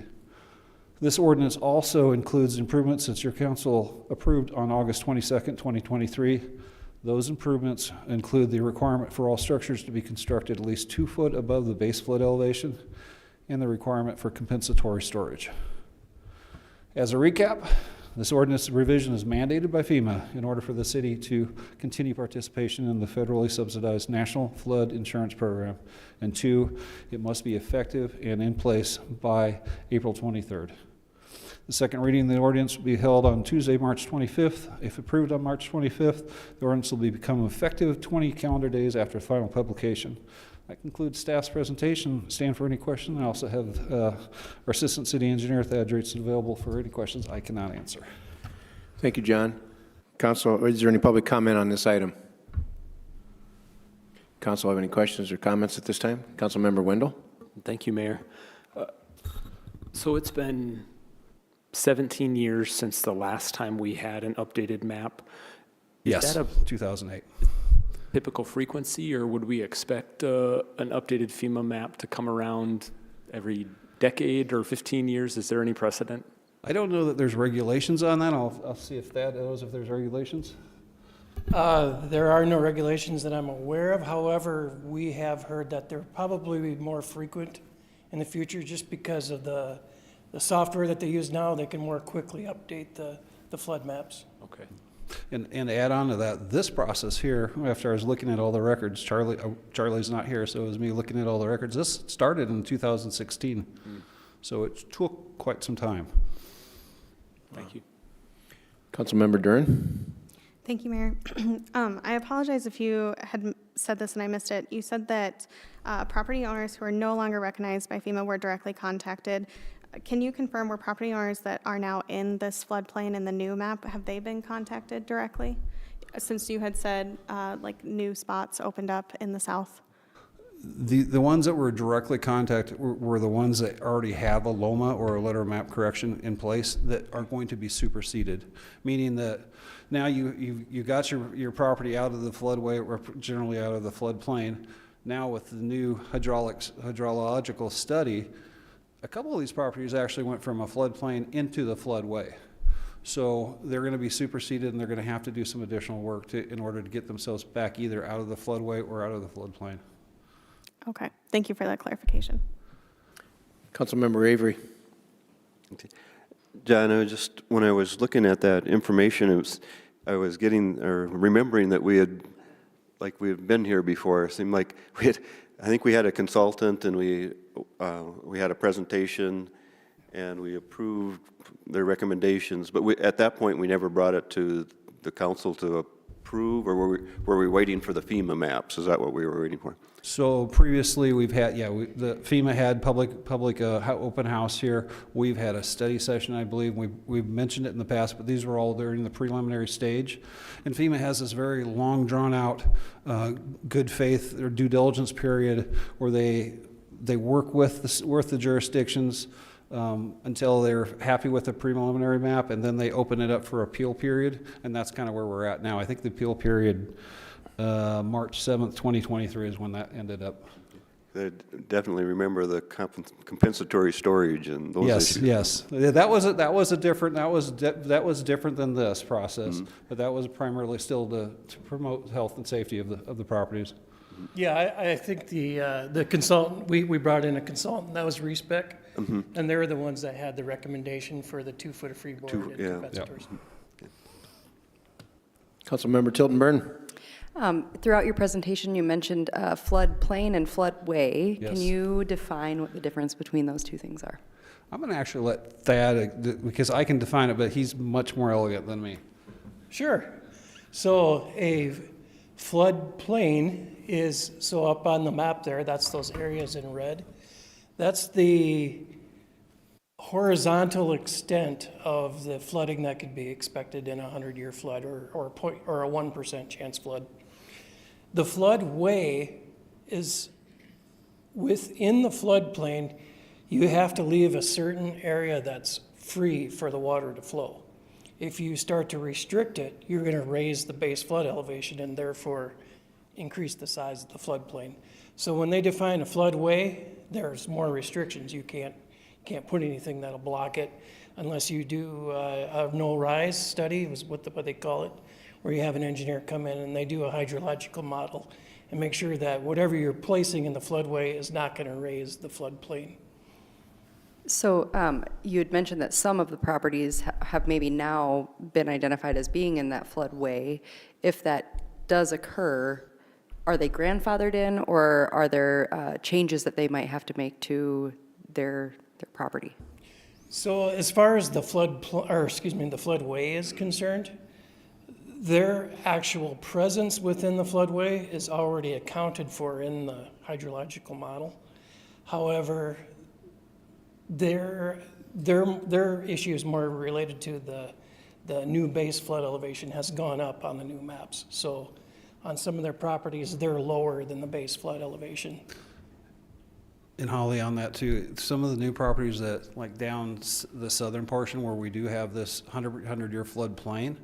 This ordinance also includes improvements that your council approved on August 22nd, 2023. Those improvements include the requirement for all structures to be constructed at least 2 foot above the base flood elevation and the requirement for compensatory storage. As a recap, this ordinance revision is mandated by FEMA in order for the city to continue participation in the federally subsidized National Flood Insurance Program. And 2, it must be effective and in place by April 23rd. The second reading of the ordinance will be held on Tuesday, March 25th. If approved on March 25th, the ordinance will become effective 20 calendar days after final publication. That concludes staff's presentation. Stand for any question. I also have our Assistant City Engineer, Thad Drayton, available for any questions I cannot answer. Thank you, John. Council, is there any public comment on this item? Council have any questions or comments at this time? Councilmember Wendell? Thank you, Mayor. So it's been 17 years since the last time we had an updated map. Yes, 2008. Typical frequency, or would we expect an updated FEMA map to come around every decade or 15 years? Is there any precedent? I don't know that there's regulations on that. I'll see if Thad knows if there's regulations. There are no regulations that I'm aware of. However, we have heard that there probably be more frequent in the future just because of the software that they use now. They can more quickly update the flood maps. Okay. And add on to that, this process here, after I was looking at all the records, Charlie's not here, so it was me looking at all the records. This started in 2016, so it took quite some time. Thank you. Councilmember Duren? Thank you, Mayor. I apologize if you had said this and I missed it. You said that property owners who are no longer recognized by FEMA were directly contacted. Can you confirm, were property owners that are now in this floodplain in the new map, have they been contacted directly? Since you had said like new spots opened up in the south? The ones that were directly contacted were the ones that already have a LOMA or a letter of map correction in place that are going to be superseded, meaning that now you got your property out of the floodway or generally out of the floodplain. Now with the new hydrological study, a couple of these properties actually went from a floodplain into the floodway. So they're going to be superseded and they're going to have to do some additional work in order to get themselves back either out of the floodway or out of the floodplain. Okay, thank you for that clarification. Councilmember Avery. John, when I was looking at that information, I was remembering that we had been here before. It seemed like I think we had a consultant and we had a presentation and we approved their recommendations, but at that point we never brought it to the council to approve, or were we waiting for the FEMA maps? Is that what we were waiting for? So previously we've had, the FEMA had public open house here. We've had a study session, I believe. We've mentioned it in the past, but these were all during the preliminary stage. And FEMA has this very long drawn out good faith or due diligence period where they work with the jurisdictions until they're happy with the preliminary map, and then they open it up for appeal period, and that's kind of where we're at now. I think the appeal period, March 7th, 2023 is when that ended up. I definitely remember the compensatory storage and those issues. Yes. That was different than this process, but that was primarily still to promote health and safety of the properties. Yeah, I think the consultant, we brought in a consultant, that was RESPEC, and they were the ones that had the recommendation for the 2 foot of freeboard and compensatory. Councilmember Tilton Burn. Throughout your presentation, you mentioned floodplain and floodway. Yes. Can you define what the difference between those two things are? I'm going to actually let Thad, because I can define it, but he's much more elegant than me. Sure. So a floodplain is, so up on the map there, that's those areas in red. That's the horizontal extent of the flooding that could be expected in a 100-year flood or a 1% chance flood. The floodway is within the floodplain. You have to leave a certain area that's free for the water to flow. If you start to restrict it, you're going to raise the base flood elevation and therefore increase the size of the floodplain. So when they define a floodway, there's more restrictions. You can't put anything that'll block it unless you do a no-rise study, is what they call it, where you have an engineer come in and they do a hydrological model and make sure that whatever you're placing in the floodway is not going to raise the floodplain. So you had mentioned that some of the properties have maybe now been identified as being in that floodway. If that does occur, are they grandfathered in, or are there changes that they might have to make to their property? So as far as the floodway is concerned, their actual presence within the floodway is already accounted for in the hydrological model. However, their issue is more related to the new base flood elevation has gone up on the new maps. So on some of their properties, they're lower than the base flood elevation. And Holly, on that too, some of the new properties that, like down the southern portion where we do have this 100-year floodplain,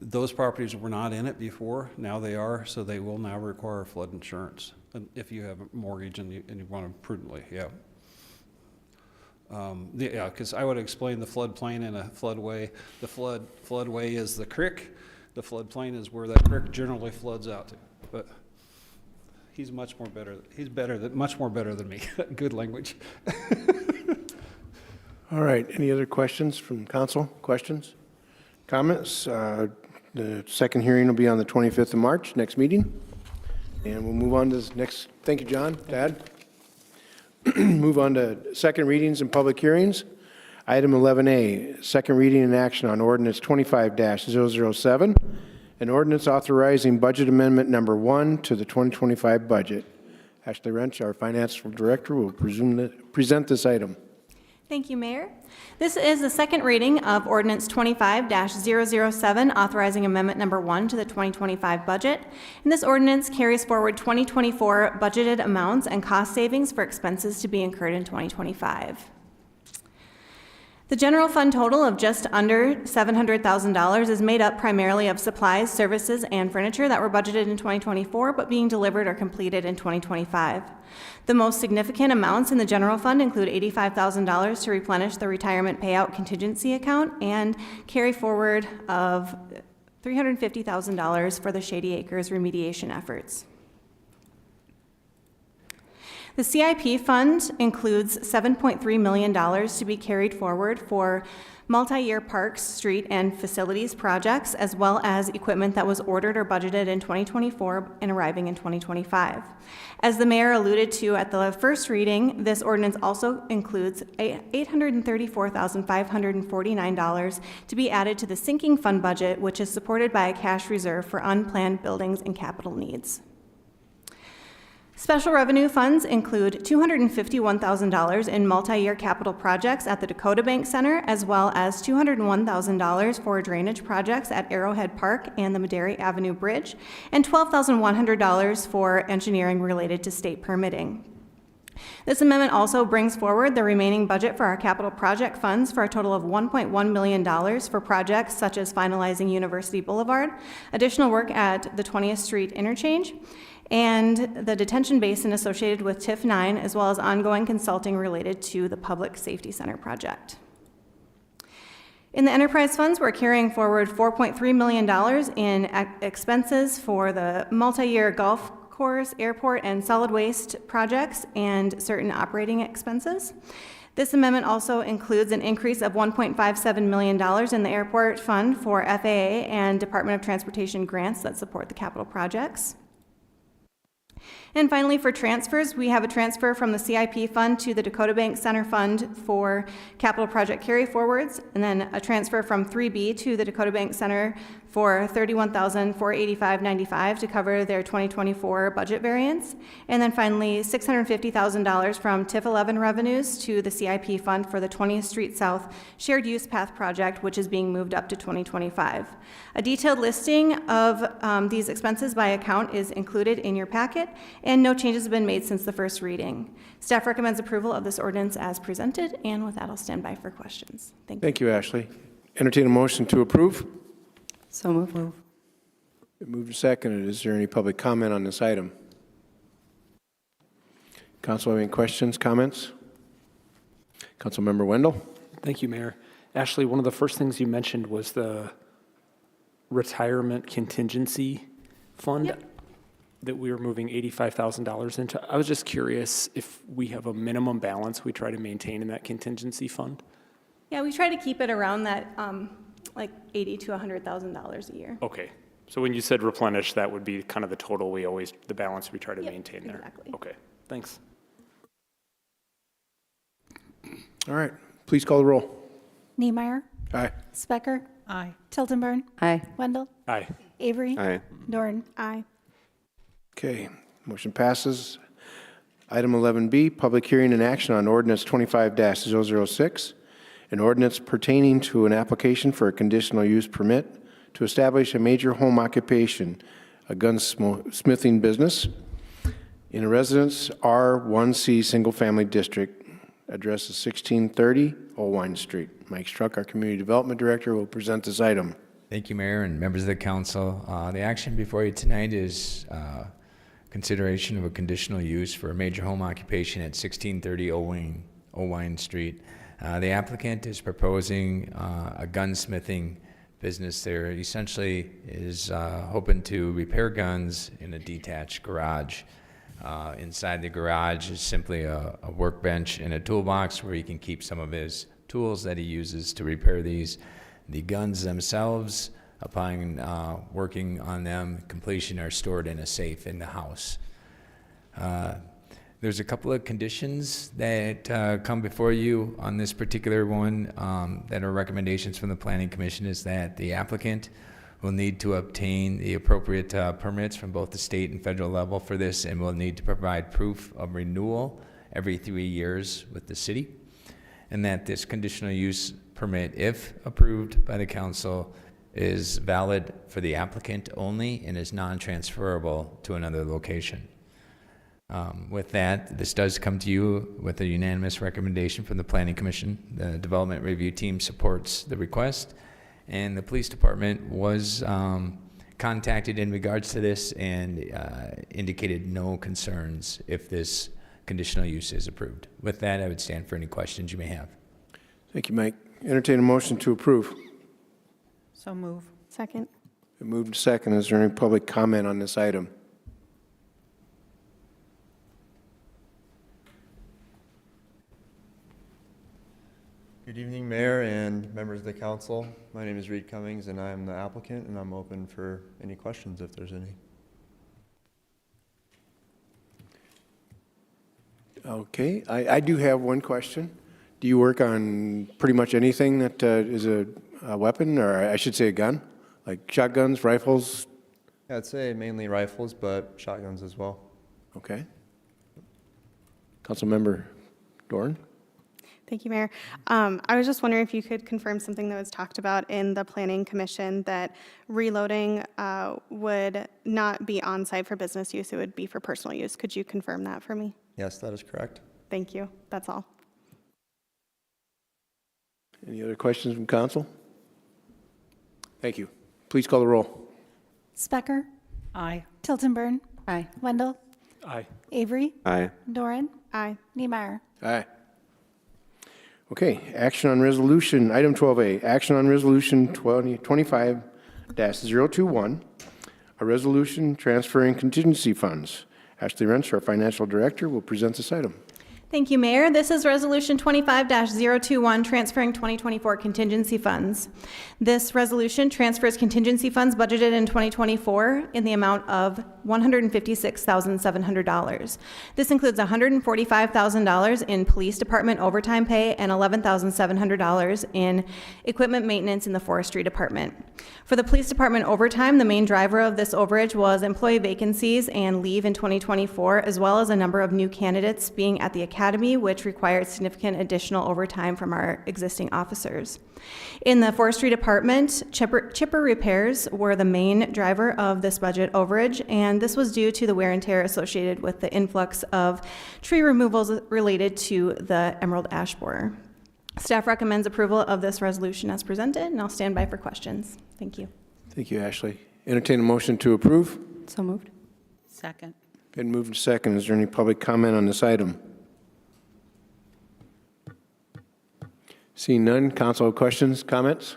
those properties were not in it before. Now they are, so they will now require flood insurance if you have a mortgage and you want to prudently, because I would explain the floodplain and a floodway. The floodway is the creek. The floodplain is where that creek generally floods out to. But he's much more better. Much more better than me. Good language. All right, any other questions from council? Questions? Comments? The second hearing will be on the 25th of March, next meeting. And we'll move on to this next, thank you, John. Dad? Move on to second readings and public hearings. Item 11A, second reading and action on ordinance 25-007, An ordinance authorizing budget amendment number 1 to the 2025 budget. Ashley Wrench, our Finance Director, will present this item. Thank you, Mayor. This is the second reading of Ordinance 25-007, authorizing Amendment Number 1 to the 2025 budget. And this ordinance carries forward 2024 budgeted amounts and cost savings for expenses to be incurred in 2025. The general fund total of just under $700,000 is made up primarily of supplies, services, and furniture that were budgeted in 2024 but being delivered or completed in 2025. The most significant amounts in the general fund include $85,000 to replenish the retirement payout contingency account and carry forward of $350,000 for the Shady Acres remediation efforts. The CIP fund includes $7.3 million to be carried forward for multi-year parks, street, and facilities projects, as well as equipment that was ordered or budgeted in 2024 and arriving in 2025. As the mayor alluded to at the first reading, this ordinance also includes $834,549 to be added to the sinking fund budget, which is supported by a cash reserve for unplanned buildings and capital needs. Special revenue funds include $251,000 in multi-year capital projects at the Dakota Bank Center, as well as $201,000 for drainage projects at Arrowhead Park and the Madera Avenue Bridge, and $12,100 for engineering related to state permitting. This amendment also brings forward the remaining budget for our capital project funds for a total of $1.1 million for projects such as finalizing University Boulevard, additional work at the 20th Street interchange, and the detention basin associated with TIF 9, as well as ongoing consulting related to the Public Safety Center project. In the enterprise funds, we're carrying forward $4.3 million in expenses for the multi-year golf course, airport, and solid waste projects and certain operating expenses. This amendment also includes an increase of $1.57 million in the airport fund for FAA and Department of Transportation grants that support the capital projects. And finally, for transfers, we have a transfer from the CIP fund to the Dakota Bank Center fund for capital project carry forwards, and then a transfer from 3B to the Dakota Bank Center for $31,485.95 to cover their 2024 budget variance. And then finally, $650,000 from TIF 11 revenues to the CIP fund for the 20th Street South Shared Use Path project, which is being moved up to 2025. A detailed listing of these expenses by account is included in your packet, and no changes have been made since the first reading. Staff recommends approval of this ordinance as presented, and with that, I'll stand by for questions. Thank you. Thank you, Ashley. Entertain a motion to approve. So moved. Been moved and seconded. Is there any public comment on this item? Council have any questions, comments? Councilmember Wendell? Thank you, Mayor. Ashley, one of the first things you mentioned was the retirement contingency fund that we were moving $85,000 into. I was just curious if we have a minimum balance we try to maintain in that contingency fund? Yeah, we try to keep it around that like $80,000 to $100,000 a year. Okay. So when you said replenish, that would be kind of the total the balance we try to Yep, maintain there? exactly. Okay, thanks. All right. Please call the roll. Niemeyer. Aye. Specker. Aye. Tiltonburn. Aye. Wendell. Aye. Avery. Aye. Dorn. Aye. Okay, motion passes. Item 11B, public hearing and action on ordinance 25-006, an ordinance pertaining to an application for a conditional use permit to establish a major home occupation, a gunsmithing business, in a residence R1C single-family district. Address is 1630 Olwine Street. Mike Struck, our Community Development Director, will present this item. Thank you, Mayor and members of the council. The action before you tonight is consideration of a conditional use for a major home occupation at 1630 Olwine Street. The applicant is proposing a gunsmithing business there. Essentially is hoping to repair guns in a detached garage. Inside the garage is simply a workbench and a toolbox where he can keep some of his tools that he uses to repair these. The guns themselves, upon working on them, completion, are stored in a safe in the house. There's a couple of conditions that come before you on this particular one that are recommendations from the Planning Commission. Is that the applicant We'll need to obtain the appropriate permits from both the state and federal level for this, and we'll need to provide proof of renewal every 3 years with the city, and that this conditional use permit, if approved by the council, is valid for the applicant only and is non-transferable to another location. With that, this does come to you with a unanimous recommendation from the Planning Commission. The Development Review Team supports the request, and the Police Department was contacted in regards to this and indicated no concerns if this conditional use is approved. With that, I would stand for any questions you may have. Thank you, Mike. Entertain a motion to approve. So move. Second. Been moved and second. Is there any public comment on this item? Good evening, Mayor and members of the council. My name is Reed Cummings, and I am the applicant, and I'm open for any questions if there's any. Okay, I do have one question. Do you work on pretty much anything that is a weapon, or I should say a gun? Like shotguns, rifles? Yeah, I'd say mainly rifles, but shotguns as well. Okay. Councilmember Doran? Thank you, Mayor. I was just wondering if you could confirm something that was talked about in the Planning Commission, that reloading would not be on-site for business use, it would be for personal use. Could you confirm that for me? Yes, that is correct. Thank you. That's all. Any other questions from council? Thank you. Please call the roll. Specker? Aye. Tiltonburn? Aye. Wendell? Aye. Avery? Aye. Doran? Aye. Niemeyer? Aye. Okay, action on resolution, item 12A, action on resolution 2025-021, a resolution transferring contingency funds. Ashley Wrench, our financial director, will present this item. Thank you, Mayor. This is Resolution 25-021, transferring 2024 contingency funds. This resolution transfers contingency funds budgeted in 2024 in the amount of $156,700. This includes $145,000 in police department overtime pay and $11,700 in equipment maintenance in the forestry department. For the police department overtime, the main driver of this overage was employee vacancies and leave in 2024, as well as a number of new candidates being at the academy, which required significant additional overtime from our existing officers. In the forestry department, chipper repairs were the main driver of this budget overage, and this was due to the wear and tear associated with the influx of tree removals related to the emerald ash borer. Staff recommends approval of this resolution as presented, and I'll stand by for questions. Thank you. Thank you, Ashley. Entertain a motion to approve. So moved. Second. Been moved and second. Is there any public comment on this item? Seeing none, council questions, comments?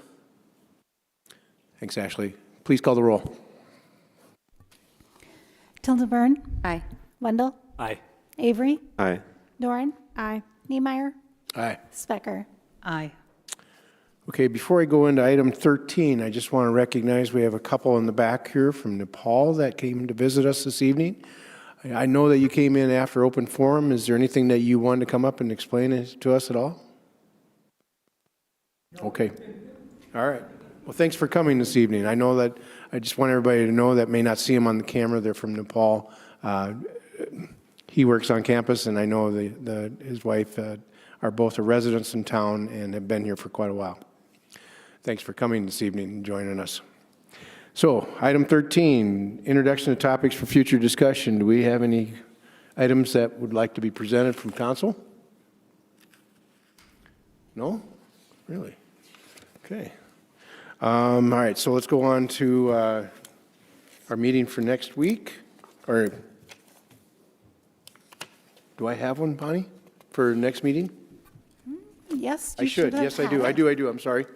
Thanks, Ashley. Please call the roll. Tiltonburn? Aye. Wendell? Aye. Avery? Aye. Doran? Aye. Niemeyer? Aye. Specker? Aye. Okay, before I go into item 13, I just want to recognize we have a couple in the back here from Nepal that came to visit us this evening. I know that you came in after open forum. Is there anything that you wanted to come up and explain it to us at all? Okay. All right. Well, thanks for coming this evening. I know that, I just want everybody to know that may not see them on the camera. They're from Nepal. He works on campus, and I know his wife are both residents in town and have been here for quite a while. Thanks for coming this evening and joining us. So, item 13, introduction of topics for future discussion. Do we have any items that would like to be presented from council? No? Really? Okay. All right, so let's go on to our meeting for next week. Or do I have one, Bonnie, for next meeting? Yes, I should. Yes, I do. I do. I'm sorry.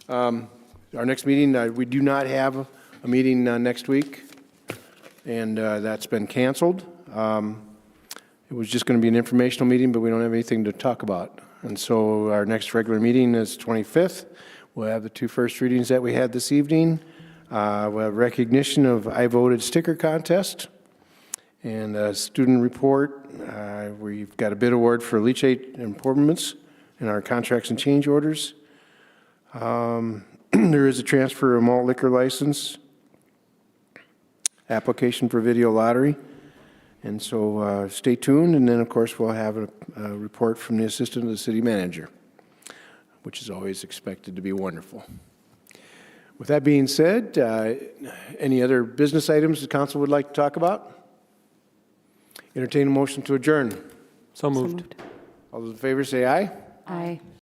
Our next meeting, we do not have a meeting next week, and that's been canceled. It was just going to be an informational meeting, but we don't have anything to talk about. And so our next regular meeting is 25th. We'll have the two first readings that we had this evening. We'll have recognition of I Voted sticker contest and a student report. We've got a bid award for leachate improvements in our contracts and change orders. There is a transfer of malt liquor license, application for video lottery. And so stay tuned, and then, of course, we'll have a report from the Assistant of the City Manager, which is always expected to be wonderful. With that being said, any other business items the council would like to talk about? Entertain a motion to adjourn. So moved. All those in favor say aye. Aye.